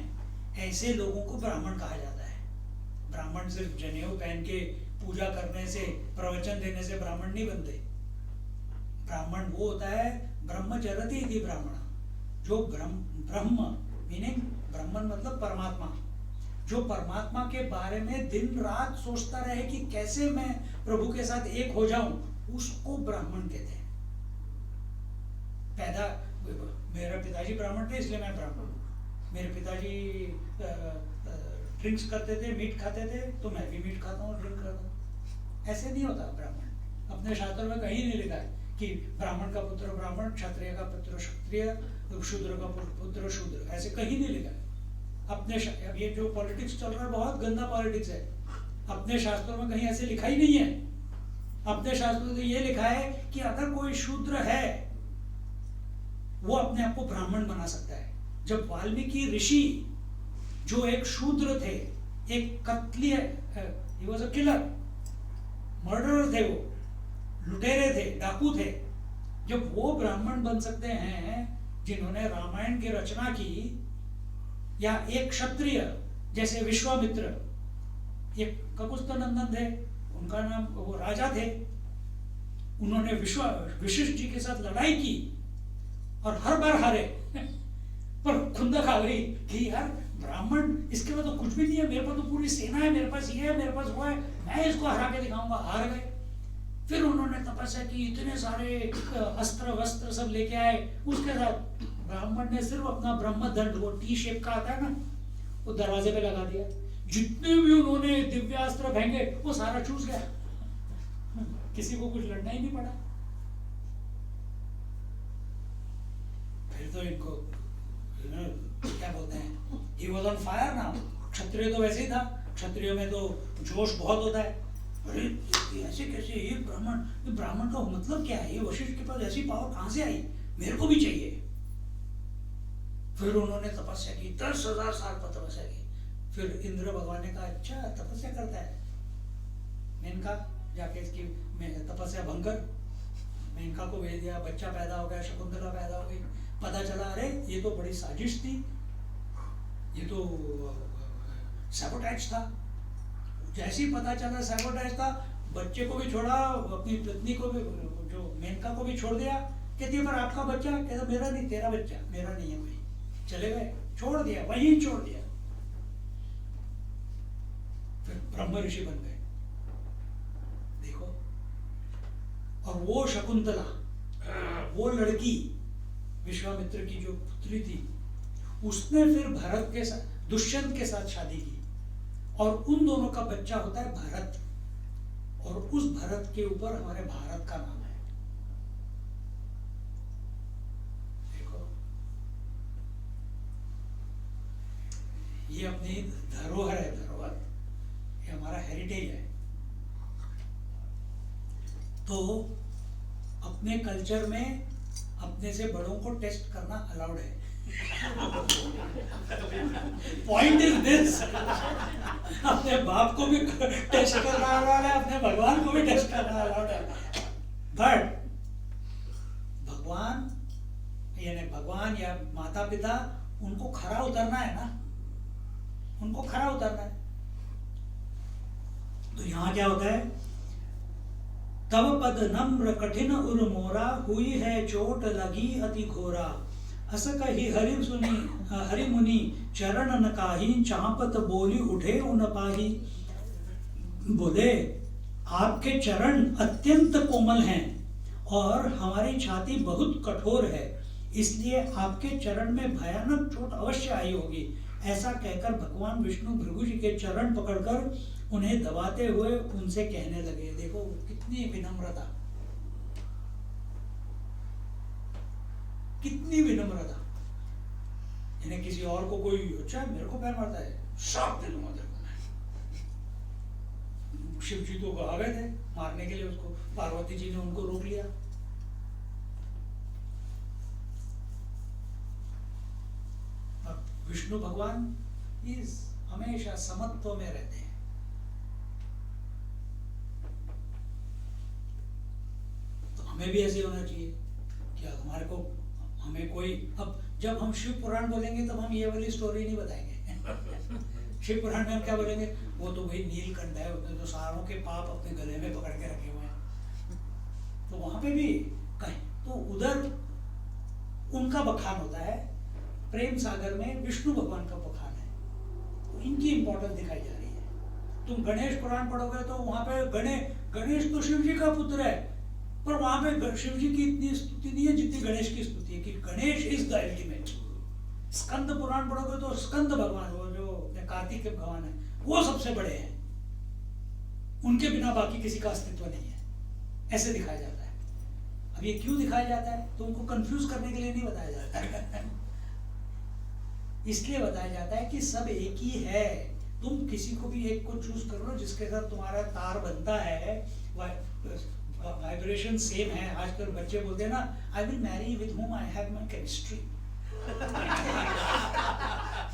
ऐसे लोगों को ब्राह्मण कहा जाता है। ब्राह्मण सिर्फ जनेऊ पहन के पूजा करने से, प्रवचन देने से ब्राह्मण नहीं बनते। ब्राह्मण वो होता है ब्रह्मचरति इति ब्राह्मण, जो ब्रह्म मीनिंग ब्राह्मण मतलब परमात्मा, जो परमात्मा के बारे में दिन रात सोचता रहे कि कैसे मैं प्रभु के साथ एक हो जाऊं, उसको ब्राह्मण कहते हैं। मेरे पिताजी ब्राह्मण थे इसलिए मैं ब्राह्मण हूँ। मेरे पिताजी ड्रिंक्स करते थे, मीट खाते थे, तो मैं भी मीट खाता हूँ, ड्रिंक करता हूँ। ऐसे नहीं होता ब्राह्मण। अपने शास्त्रों में कहीं नहीं लिखा है कि ब्राह्मण का पुत्र ब्राह्मण, क्षत्रिय का पुत्र क्षत्रिय, शूद्र का पुत्र शूद्र, ऐसे कहीं नहीं लिखा है। अपने ये जो पॉलिटिक्स चल रहा है बहुत गंदा पॉलिटिक्स है। अपने शास्त्रों में कहीं ऐसे लिखा ही नहीं है। अपने शास्त्रों में ये लिखा है कि अगर कोई शूद्र है वो अपने आप को ब्राह्मण बना सकता है। जब वाल्मीकि ऋषि जो एक शूद्र थे, एक कत्लीय, he was a killer, murderer थे, वो लुटेरे थे, डाकू थे, जब वो ब्राह्मण बन सकते हैं जिन्होंने रामायण की रचना की, या एक क्षत्रिय जैसे विश्वामित्र, एक ककुस्थ नंदन थे, उनका नाम, वो राजा थे, उन्होंने वशिष्ठ जी के साथ लड़ाई की और हर बार हारे पर खुंदक आ गई कि यार ब्राह्मण, इसके पास तो कुछ भी नहीं है, मेरे पास तो पूरी सेना है, मेरे पास ये है, मेरे पास वो है, मैं इसको हरा के दिखाऊंगा। हार गए। फिर उन्होंने तपस्या की, इतने सारे अस्त्र वस्त्र सब लेके आए, उसके साथ ब्राह्मण ने सिर्फ अपना ब्रह्म दंड, वो टी शेप का आता है ना, वो दरवाजे पे लगा दिया। जितने भी उन्होंने दिव्यास्त्र फेंके वो सारा चूस गया, किसी को कुछ लड़ना ही नहीं पड़ा। फिर तो इनको क्या बोलते हैं, he was on fire now। क्षत्रिय तो वैसे ही था, क्षत्रियों में तो जोश बहुत होता है। अरे ऐसे कैसे, ये ब्राह्मण का मतलब क्या है? ये वशिष्ठ के पास ऐसी पावर कहां से आई? मेरे को भी चाहिए। फिर उन्होंने तपस्या की, 10,000 साल पर तपस्या की। फिर इंद्र भगवान ने कहा अच्छा तपस्या करता है, मेनका जाके इसकी तपस्या भंग कर। मेनका को भेज दिया, बच्चा पैदा हो गया, शकुंतला पैदा हो गई। पता चला अरे ये तो बड़ी साजिश थी, ये तो सैबोटेज था। जैसे ही पता चला सैबोटेज था, बच्चे को भी छोड़ा, अपनी पत्नी को भी, जो मेनका को भी छोड़ दिया। कहती है पर आपका बच्चा? कहता मेरा नहीं, तेरा बच्चा, मेरा नहीं है भाई। चले गए, छोड़ दिया, वहीं छोड़ दिया। फिर ब्रह्म ऋषि बन गए। देखो, और वो शकुंतला, वो लड़की विश्वामित्र की जो पुत्री थी, उसने फिर भरत के साथ, दुष्यंत के साथ शादी की, और उन दोनों का बच्चा होता है भरत, और उस भरत के ऊपर हमारे भारत का नाम है। देखो, ये अपनी धरोहर है, धरोहर, ये हमारा हेरिटेज है। तो अपने कल्चर में अपने से बड़ों को टेस्ट करना अलाउड है। पॉइंट इज दिस, अपने बाप को भी टेस्ट करना अलाउड है, अपने भगवान को भी टेस्ट करना अलाउड है। बट भगवान, यानी भगवान या माता पिता, उनको खरा उतरना है ना, उनको खरा उतरना है। तो यहां क्या होता है, तव पद नम्र कठिन उर मोरा, हुई है चोट लगी अति घोरा, हस कही हरि सुनी हरि मुनि, चरण न काही, चापत बोली उठे उन पाही। बोले आपके चरण अत्यंत कोमल हैं और हमारी छाती बहुत कठोर है, इसलिए आपके चरण में भयानक चोट अवश्य आई होगी। ऐसा कहकर भगवान विष्णु भृगु जी के चरण पकड़कर उन्हें दबाते हुए उनसे कहने लगे। देखो कितनी विनम्रता, कितनी विनम्रता। यानी किसी और को कोई, अच्छा मेरे को पैर मारता है, श्राप दे दूंगा तेरे को मैं। शिव जी तो आ गए थे मारने के लिए उसको, पार्वती जी ने उनको रोक लिया। विष्णु भगवान इस हमेशा समत्व में रहते हैं। तो हमें भी ऐसे होना चाहिए कि हमारे को, हमें कोई, अब जब हम शिव पुराण बोलेंगे तब हम ये वाली स्टोरी नहीं बताएंगे। शिव पुराण में हम क्या बोलेंगे, वो तो वही नीलकंठ है, उसने तो सारों के पाप अपने गले में पकड़ के रखे हुए हैं। तो वहां पे भी कहीं तो उधर उनका बखान होता है, प्रेम सागर में विष्णु भगवान का बखान है। तो इनकी इंपॉर्टेंस दिखाई जा रही है। तुम गणेश पुराण पढ़ोगे तो वहां पे गणेश तो शिव जी का पुत्र है, पर वहां पे शिव जी की इतनी स्तुति नहीं है जितनी गणेश की स्तुति है, कि Ganesh is the ultimate. Skanda Purana पढ़ोगे तो स्कंद भगवान, वो जो कार्तिक के भगवान है, वो सबसे बड़े हैं, उनके बिना बाकी किसी का अस्तित्व नहीं है, ऐसे दिखाया जाता है। अब ये क्यों दिखाया जाता है, तो उनको कंफ्यूज करने के लिए नहीं बताया जाता है। इसलिए बताया जाता है कि सब एक ही है। तुम किसी को भी एक को चूज कर लो जिसके साथ तुम्हारा तार बनता है, वाइब्रेशन सेम है। आजकल बच्चे बोलते हैं ना, I will marry with whom I have my chemistry.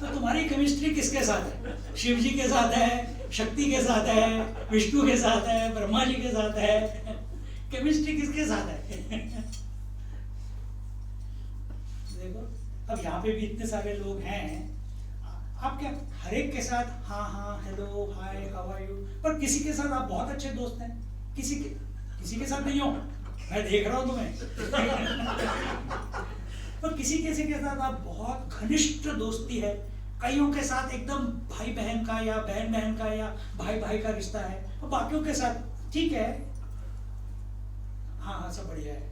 तो तुम्हारी केमिस्ट्री किसके साथ है? शिव जी के साथ है, शक्ति के साथ है, विष्णु के साथ है, ब्रह्मा जी के साथ है। केमिस्ट्री किसके साथ है? देखो, अब यहाँ पे भी इतने सारे लोग हैं, आप क्या हर एक के साथ हाँ हाँ hello hi how are you, पर किसी के साथ आप बहुत अच्छे दोस्त हैं, किसी के साथ नहीं हो, मैं देख रहा हूँ तुम्हें। पर किसी के साथ आप बहुत घनिष्ठ दोस्ती है, कईयों के साथ एकदम भाई बहन का या बहन बहन का या भाई भाई का रिश्ता है, और बाकियों के साथ ठीक है, हाँ हाँ सब बढ़िया है,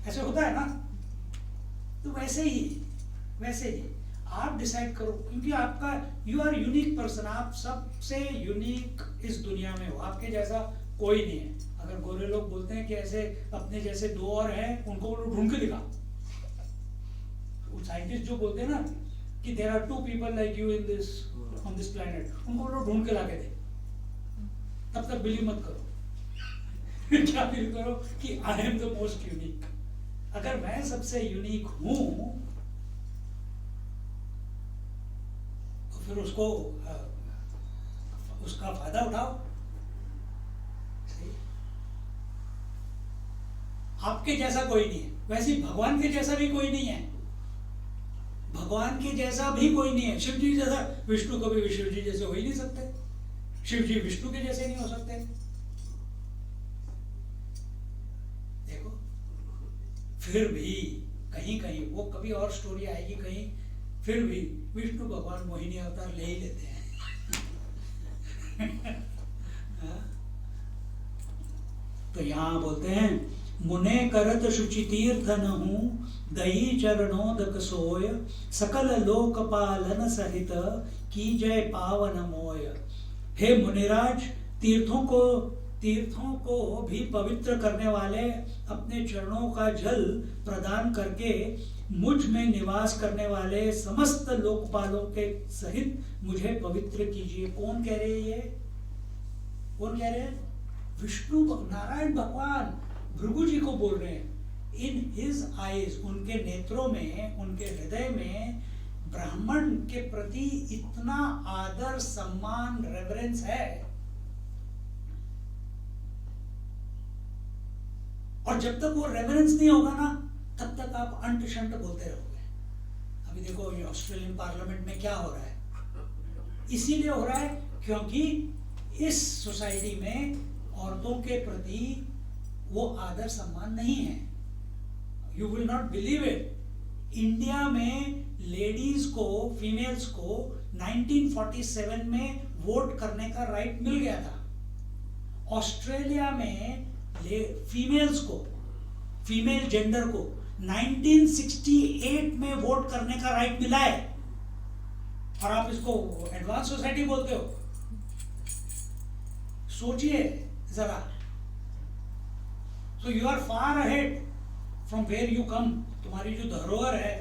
ऐसे होता है ना। तो वैसे ही आप डिसाइड करो, क्योंकि आपका यू आर यूनिक पर्सन, आप सबसे यूनिक इस दुनिया में हो, आपके जैसा कोई नहीं है। अगर गोरे लोग बोलते हैं कि ऐसे अपने जैसे दो और हैं, उनको ढूंढ के दिखा। साइंटिस्ट जो बोलते हैं ना कि there are 2 people like you in this on this planet, उनको ढूंढ के लाके दे, तब तक बिलीव मत करो। क्या बिलीव करो कि I am the most unique. अगर मैं सबसे यूनिक हूं तो फिर उसका फायदा उठाओ। आपके जैसा कोई नहीं है, वैसे भगवान के जैसा भी कोई नहीं है, भगवान के जैसा भी कोई नहीं है। शिव जी जैसा, विष्णु कभी शिव जी जैसे हो ही नहीं सकते, शिव जी विष्णु के जैसे नहीं हो सकते। देखो, फिर भी कहीं कहीं वो कभी और स्टोरी आएगी कहीं, फिर भी विष्णु भगवान मोहिनी अवतार ले ही लेते हैं। तो यहाँ बोलते हैं, मुने करत शुचि तीर्थ नहु, दही चरणोदक सोय, सकल लोक पालन सहित, की जय पावन मोय। हे मुनिराज, तीर्थों को भी पवित्र करने वाले अपने चरणों का जल प्रदान करके मुझ में निवास करने वाले समस्त लोकपालों के सहित मुझे पवित्र कीजिए। कौन कह रहे हैं ये? कौन कह रहे हैं? विष्णु नारायण भगवान भृगु जी को बोल रहे हैं। इन हिज आईज, उनके नेत्रों में, उनके हृदय में ब्राह्मण के प्रति इतना आदर, सम्मान, रेवरेंस है। और जब तक वो रेवरेंस नहीं होगा ना, तब तक आप अंट शंट बोलते रहोगे। अभी देखो ये ऑस्ट्रेलियन पार्लियामेंट में क्या हो रहा है, इसीलिए हो रहा है क्योंकि इस सोसाइटी में औरतों के प्रति वो आदर सम्मान नहीं है। You will not believe it, India में लेडीज को, फीमेल्स को 1947 में वोट करने का राइट मिल गया था। ऑस्ट्रेलिया में फीमेल्स को, फीमेल जेंडर को 1968 में वोट करने का राइट मिला है, और आप इसको एडवांस सोसाइटी बोलते हो। सोचिए जरा। So you are far ahead from where you come. तुम्हारी जो धरोहर है,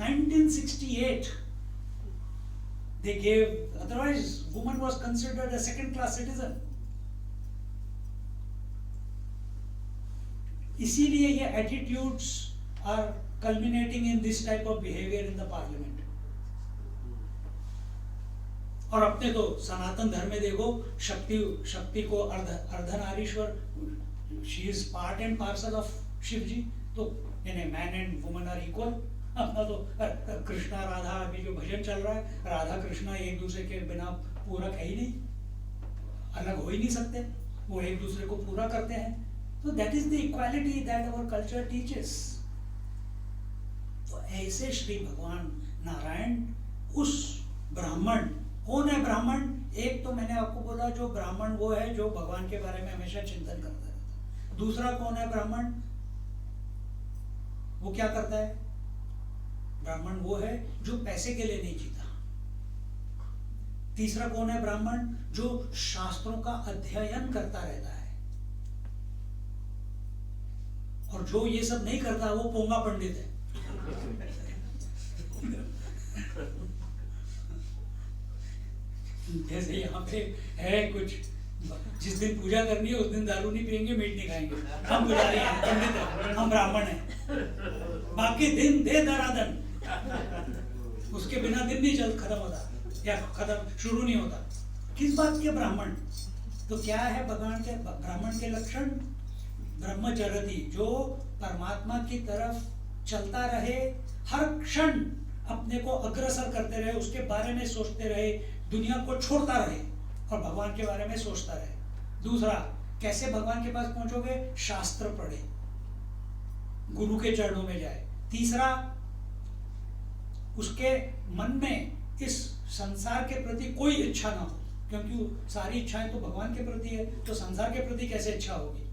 1968 they gave, otherwise woman was considered a second class citizen. इसीलिए ये attitudes are culminating in this type of behavior in the parliament. और अपने तो सनातन धर्म में देखो, शक्ति को Ardhanarishvara, she is part and parcel of Shiv ji. तो यानी man and woman are equal. अपना तो कृष्णा राधा, अभी जो भजन चल रहा है, राधा कृष्णा एक दूसरे के बिना पूरक है ही नहीं, अलग हो ही नहीं सकते, वो एक दूसरे को पूरा करते हैं। तो that is the equality that our culture teaches. तो ऐसे श्री भगवान नारायण उस ब्राह्मण, कौन है ब्राह्मण? एक तो मैंने आपको बोला जो ब्राह्मण वो है जो भगवान के बारे में हमेशा चिंतन करता रहता है। दूसरा कौन है ब्राह्मण? वो क्या करता है? ब्राह्मण वो है जो पैसे के लिए नहीं जीता। तीसरा कौन है ब्राह्मण? जो शास्त्रों का अध्ययन करता रहता है। और जो ये सब नहीं करता वो पोंगा पंडित है। जैसे यहाँ पे है कुछ, जिस दिन पूजा करनी है उस दिन दारू नहीं पियेंगे, मीट नहीं खाएंगे, हम पुजारी हैं, पंडित हैं, हम ब्राह्मण हैं। बाकी दिन दे दरादन, उसके बिना दिन नहीं चल खत्म होता या खत्म शुरू नहीं होता। किस बात के ब्राह्मण? तो क्या है भगवान के ब्राह्मण के लक्षण? ब्रह्मचर्यति, जो परमात्मा की तरफ चलता रहे, हर क्षण अपने को अग्रसर करते रहे, उसके बारे में सोचते रहे, दुनिया को छोड़ता रहे और भगवान के बारे में सोचता रहे। दूसरा, कैसे भगवान के पास पहुंचोगे? शास्त्र पढ़े, गुरु के चरणों में जाए। तीसरा, उसके मन में इस संसार के प्रति कोई इच्छा ना हो, क्योंकि सारी इच्छाएं तो भगवान के प्रति है, तो संसार के प्रति कैसे इच्छा होगी?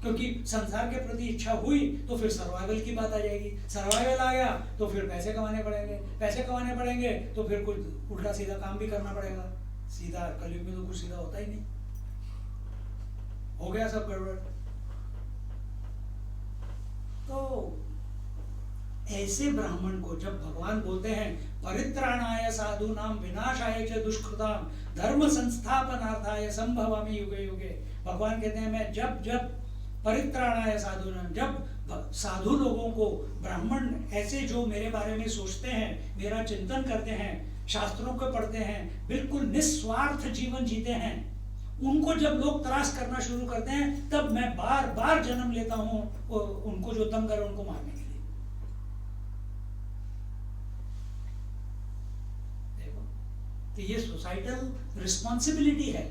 क्योंकि संसार के प्रति इच्छा हुई तो फिर सर्वाइवल की बात आ जाएगी, सर्वाइवल आ गया तो फिर पैसे कमाने पड़ेंगे, पैसे कमाने पड़ेंगे तो फिर कुछ उल्टा सीधा काम भी करना पड़ेगा। सीधा कलयुग में तो कुछ सीधा होता ही नहीं, हो गया सब गड़बड़। तो ऐसे ब्राह्मण को जब भगवान बोलते हैं परित्राणाय साधूनां विनाशाय च दुष्कृतां धर्म संस्थापनार्थाय संभवामि युगे युगे, भगवान कहते हैं मैं जब जब परित्राणाय साधूनां, जब साधु लोगों को, ब्राह्मण ऐसे जो मेरे बारे में सोचते हैं, मेरा चिंतन करते हैं, शास्त्रों को पढ़ते हैं, बिल्कुल निस्वार्थ जीवन जीते हैं, उनको जब लोग त्रास करना शुरू करते हैं, तब मैं बार बार जन्म लेता हूं उनको जो तंग करे उनको मारने के लिए। तो ये सोसाइटल रिस्पॉन्सिबिलिटी है,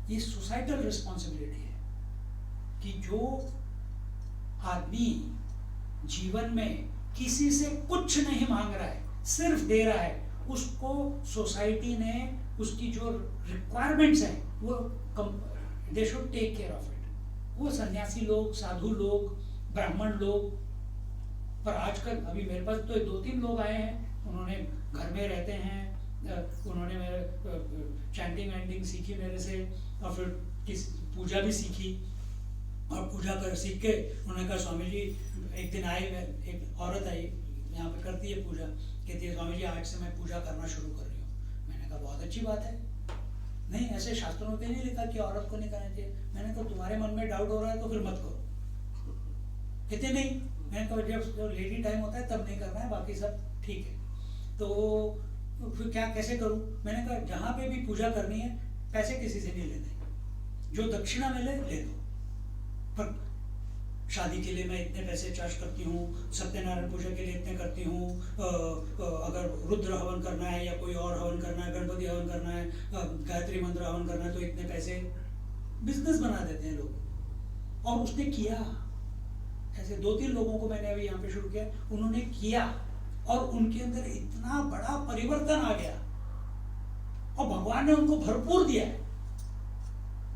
ये सोसाइटल रिस्पॉन्सिबिलिटी है कि जो आदमी जीवन में किसी से कुछ नहीं मांग रहा है, सिर्फ दे रहा है, उसको सोसाइटी ने उसकी जो रिक्वायरमेंट्स हैं वो they should take care of it. वो सन्यासी लोग, साधु लोग, ब्राह्मण लोग, पर आजकल अभी मेरे पास तो 2-3 लोग आए हैं, उन्होंने घर में रहते हैं, उन्होंने मेरे चैंटिंग वैंटिंग सीखी मेरे से, और फिर किस पूजा भी सीखी, और पूजा कर सीख के उन्होंने कहा स्वामी जी, एक दिन आए, एक औरत आई यहाँ पे करती है पूजा, कहती है स्वामी जी आज से मैं पूजा करना शुरू कर रही हूँ। मैंने कहा बहुत अच्छी बात है, नहीं ऐसे शास्त्रों में नहीं लिखा कि औरत को नहीं करना चाहिए। मैंने कहा तुम्हारे मन में डाउट हो रहा है तो फिर मत करो। कहते नहीं, मैंने कहा जब लेडी टाइम होता है तब नहीं करना है, बाकी सब ठीक है। तो फिर क्या कैसे करूँ? मैंने कहा जहाँ पे भी पूजा करनी है पैसे किसी से नहीं लेने, जो दक्षिणा मिले ले लो, पर शादी के लिए मैं इतने पैसे चार्ज करती हूँ, सत्यनारायण पूजा के लिए इतने करती हूँ, अगर रुद्र हवन करना है या कोई और हवन करना है, गणपति हवन करना है, गायत्री मंत्र हवन करना है तो इतने पैसे। बिजनेस बना देते हैं लोग। और उसने किया, ऐसे 2-3 लोगों को मैंने अभी यहाँ पे शुरू किया, उन्होंने किया और उनके अंदर इतना बड़ा परिवर्तन आ गया, और भगवान ने उनको भरपूर दिया है,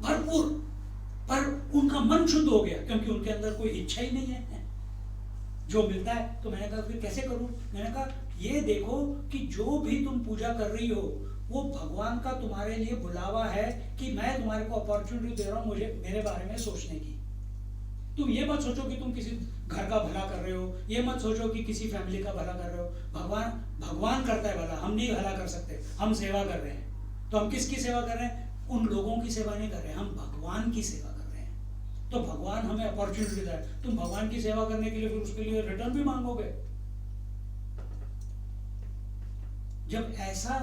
भरपूर, पर उनका मन शुद्ध हो गया क्योंकि उनके अंदर कोई इच्छा ही नहीं है, जो मिलता है। तो मैंने कहा फिर कैसे करूं? मैंने कहा ये देखो कि जो भी तुम पूजा कर रही हो वो भगवान का तुम्हारे लिए बुलावा है कि मैं तुम्हारे को अपॉर्चुनिटी दे रहा हूं मुझे मेरे बारे में सोचने की। तुम ये मत सोचो कि तुम किसी घर का भला कर रहे हो, ये मत सोचो कि किसी फैमिली का भला कर रहे हो। भगवान करता है भला, हम नहीं भला कर सकते, हम सेवा कर रहे हैं। तो हम किसकी सेवा कर रहे हैं? उन लोगों की सेवा नहीं कर रहे, हम भगवान की सेवा कर रहे हैं। तो भगवान हमें अपॉर्चुनिटी देता है, तुम भगवान की सेवा करने के लिए फिर उसके लिए रिटर्न भी मांगोगे। जब ऐसा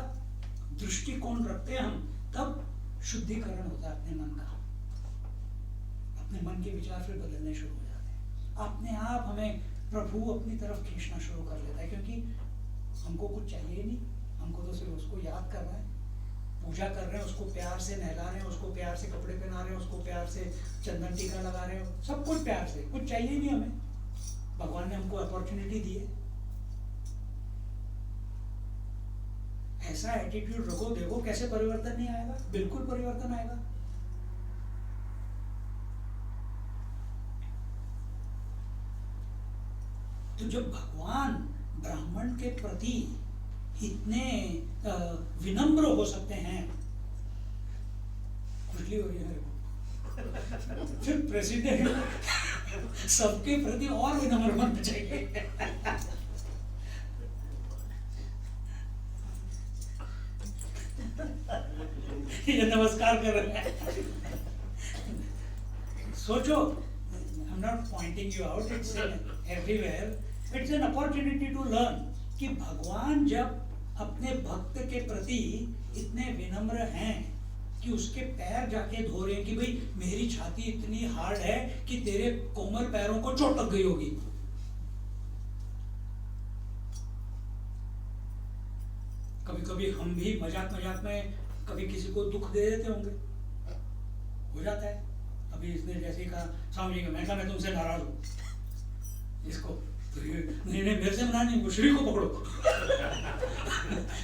दृष्टिकोण रखते हैं हम, तब शुद्धिकरण होता है अपने मन का, अपने मन के विचार फिर बदलने शुरू हो जाते हैं। अपने आप हमें प्रभु अपनी तरफ खींचना शुरू कर लेता है, क्योंकि हमको कुछ चाहिए नहीं, हमको तो सिर्फ उसको याद करना है, पूजा कर रहे हैं, उसको प्यार से नहला रहे हैं, उसको प्यार से कपड़े पहना रहे हैं, उसको प्यार से चंदन टीका लगा रहे हैं, सब कुछ प्यार से, कुछ चाहिए ही नहीं हमें। भगवान ने हमको अपॉर्चुनिटी दी है। ऐसा एटीट्यूड रखो, देखो कैसे परिवर्तन नहीं आएगा, बिल्कुल परिवर्तन आएगा। तो जब भगवान ब्राह्मण के प्रति इतने विनम्र हो सकते हैं, खुजली हो रही है मेरे को, फिर प्रेसिडेंट सबके प्रति और विनम्र होना चाहिए। ये नमस्कार कर रहे हैं। सोचो, I'm not pointing you out, it's everywhere, it's an opportunity to learn कि भगवान जब अपने भक्त के प्रति इतने विनम्र हैं कि उसके पैर जाके धो रहे हैं कि भाई मेरी छाती इतनी हार्ड है कि तेरे कोमल पैरों को चोट लग गई होगी। कभी कभी हम भी मजाक मजाक में कभी किसी को दुख दे देते होंगे, हो जाता है। अभी इसने जैसे ही कहा स्वामी जी, मैं तुमसे नाराज हूँ, इसको तो नहीं मेरे से मना नहीं, श्री को पकड़ो।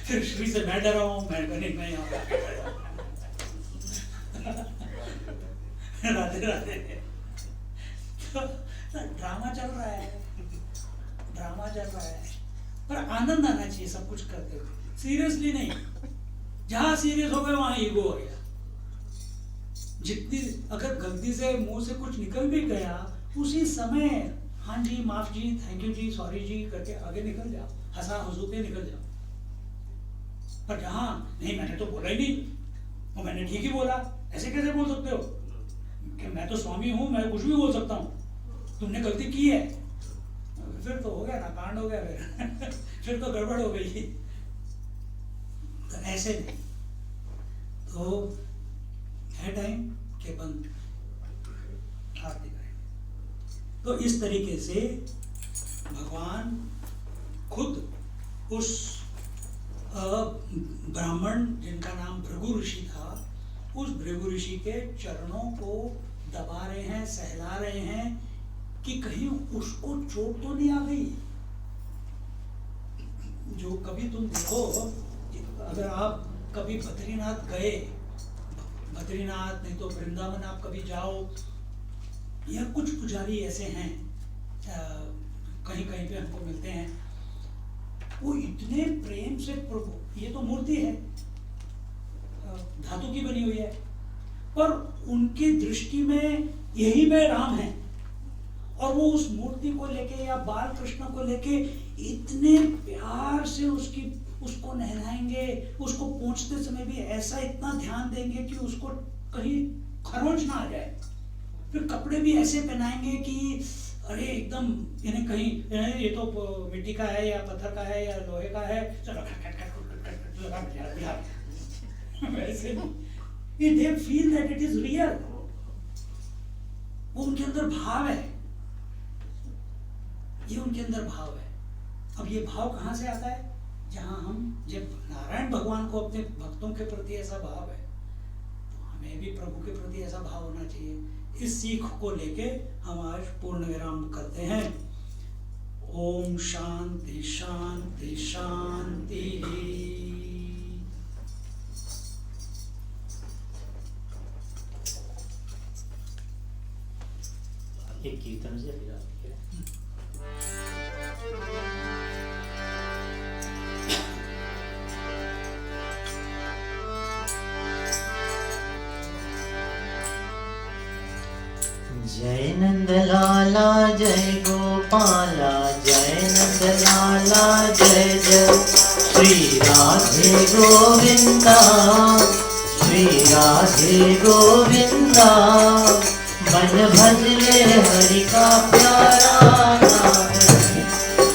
फिर श्री से मैं डरा हूँ, मैं नहीं यहाँ राधे राधे। तो ड्रामा चल रहा है, ड्रामा चल रहा है, पर आनंद आना चाहिए सब कुछ करते हुए, सीरियसली नहीं। जहां सीरियस हो गए वहां ईगो हो गया। जितनी अगर गलती से मुंह से कुछ निकल भी गया, उसी समय हाँ जी, माफ जी, थैंक यू जी, सॉरी जी करके आगे निकल जाओ, हंसा हंसू के निकल जाओ। पर जहां नहीं, मैंने तो बोला ही नहीं, और मैंने ठीक ही बोला, ऐसे कैसे बोल सकते हो कि मैं तो स्वामी हूं, मैं कुछ भी बोल सकता हूं, तुमने गलती की है। फिर तो हो गया ना, कांड हो गया। फिर तो गड़बड़ हो गई। तो ऐसे नहीं। तो है टाइम के बंद आरती करें। तो इस तरीके से भगवान खुद उस ब्राह्मण जिनका नाम भृगु ऋषि था, उस भृगु ऋषि के चरणों को दबा रहे हैं, सहला रहे हैं कि कहीं उसको चोट तो नहीं आ गई। जो कभी तुम देखो, अगर आप कभी बद्रीनाथ गए, बद्रीनाथ नहीं तो वृंदावन आप कभी जाओ, या कुछ पुजारी ऐसे हैं कहीं कहीं पे हमको मिलते हैं, वो इतने प्रेम से प्रभु, ये तो मूर्ति है धातु की बनी हुई है, पर उनकी दृष्टि में यही में राम है, और वो उस मूर्ति को लेके या बाल कृष्ण को लेके इतने प्यार से उसको नहलाएंगे, उसको पहुंचते समय भी ऐसा इतना ध्यान देंगे कि उसको कहीं खरोंच ना आ जाए, फिर कपड़े भी ऐसे पहनाएंगे कि अरे एकदम यानी कहीं ये तो मिट्टी का है या पत्थर का है या लोहे का है, चलो वैसे नहीं, they feel that it is real, वो उनके अंदर भाव है, ये उनके अंदर भाव है। अब ये भाव कहाँ से आता है? जहाँ हम, जब नारायण भगवान को अपने भक्तों के प्रति ऐसा भाव है, तो हमें भी प्रभु के प्रति ऐसा भाव होना चाहिए। इस सीख को लेके हम आज पूर्ण विराम करते हैं। ओम शांति शांति शांति। एक कीर्तन से फिर जय नंद लाला जय गोपाला, जय नंद लाला जय जय, श्री राधे गोविंदा, श्री राधे गोविंदा, मन भजले हरि का प्यारा नाम है,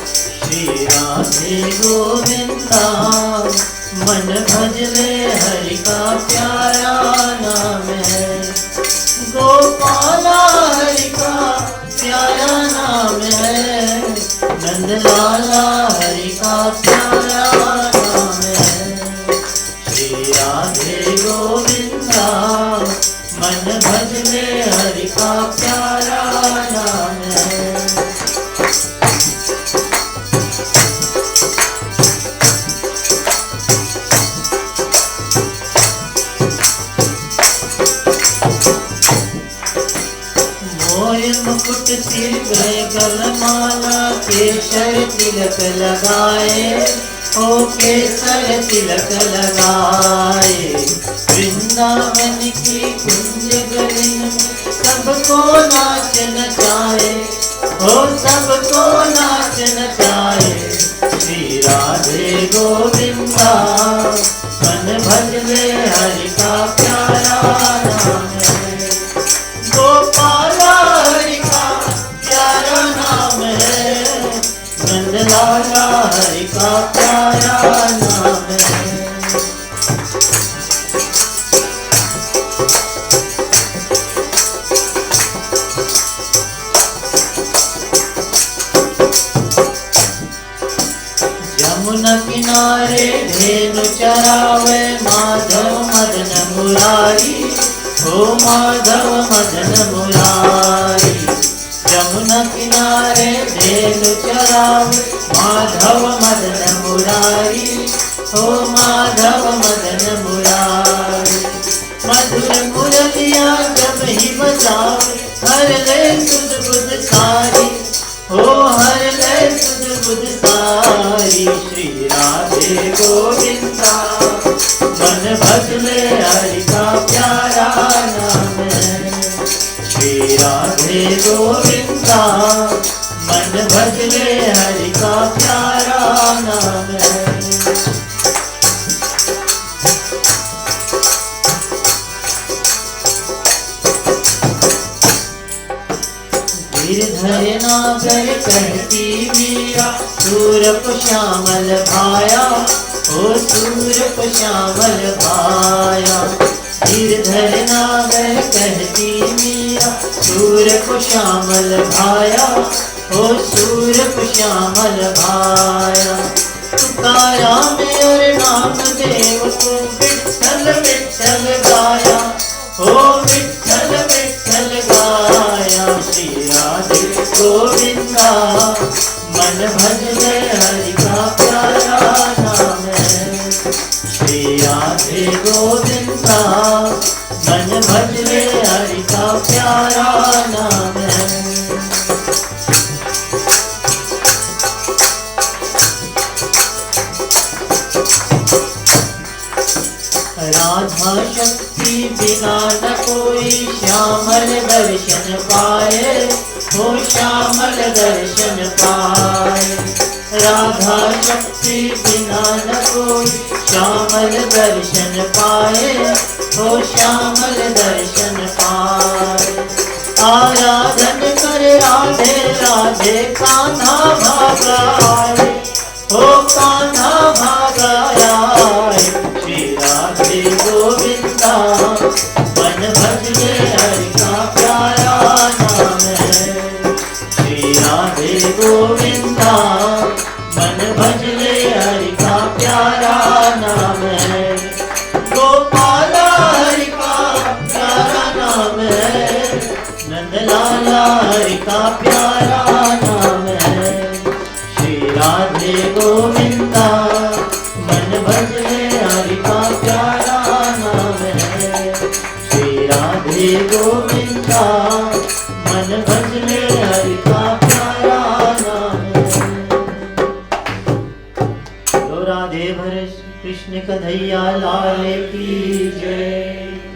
श्री राधे गोविंदा, मन भजले हरि का प्यारा नाम है, गोपाला हरि का प्यारा नाम है, नंद लाला हरि का प्यारा नाम है, श्री राधे गोविंदा, मन भजले हरि का प्यारा नाम है। मुकुट सिर गए गलमाला, केसर तिलक लगाए, ओ केसर तिलक लगाए, वृंदावन की कुंज गलिन में सबको नाच नचाए, ओ सबको नाच नचाए, श्री राधे गोविंदा, मन भजले हरि का प्यारा नाम है, गोपाला हरि का प्यारा नाम है, नंद लाला हरि का प्यारा नाम है। यमुना किनारे धेनु चरावे, माधव मदन मुरारी, ओ माधव मदन मुरारी, यमुना किनारे धेनु चरावे, माधव मदन मुरारी, ओ माधव मदन मुरारी, मधुर मुरलिया जब ही बजावे, हर ले सुध बुध सारी, ओ हर ले सुध बुध सारी, श्री राधे गोविंदा, मन भजले हरि का प्यारा नाम है, श्री राधे गोविंदा, मन भजले हरि का प्यारा नाम है। गिरधर नागर कहती मीरा, सूरप श्यामल भाया, ओ सूरप श्यामल भाया, गिरधर नागर कहती मीरा, सूरप श्यामल भाया, ओ सूरप श्यामल भाया, तुकाराम और नामदेव को विठ्ठल विठ्ठल गाया, ओ विठ्ठल विठ्ठल गाया। श्री राधे गोविंदा मन भज ले हरि का प्यारा नाम है। श्री राधे गोविंदा मन भज ले हरि का प्यारा नाम है। राधा शक्ति बिना न कोई श्यामल दर्शन पाए, हो श्यामल दर्शन पाए। राधा शक्ति बिना न कोई श्यामल दर्शन पाए, हो श्यामल दर्शन पाए। आराधन कर राधे राधे कान्हा भागाए, हो कान्हा भागाए। श्री राधे गोविंदा मन भज ले हरि का प्यारा नाम है। श्री राधे गोविंदा मन भज ले हरि का प्यारा नाम है। गोपाला हरि का प्यारा नाम है, नंदलाला हरि का प्यारा नाम है। श्री राधे गोविंदा मन भज ले हरि का प्यारा नाम है। श्री राधे गोविंदा मन भज ले हरि का प्यारा नाम है। तो राधे भर कृष्ण कन्हैया लाल की जय।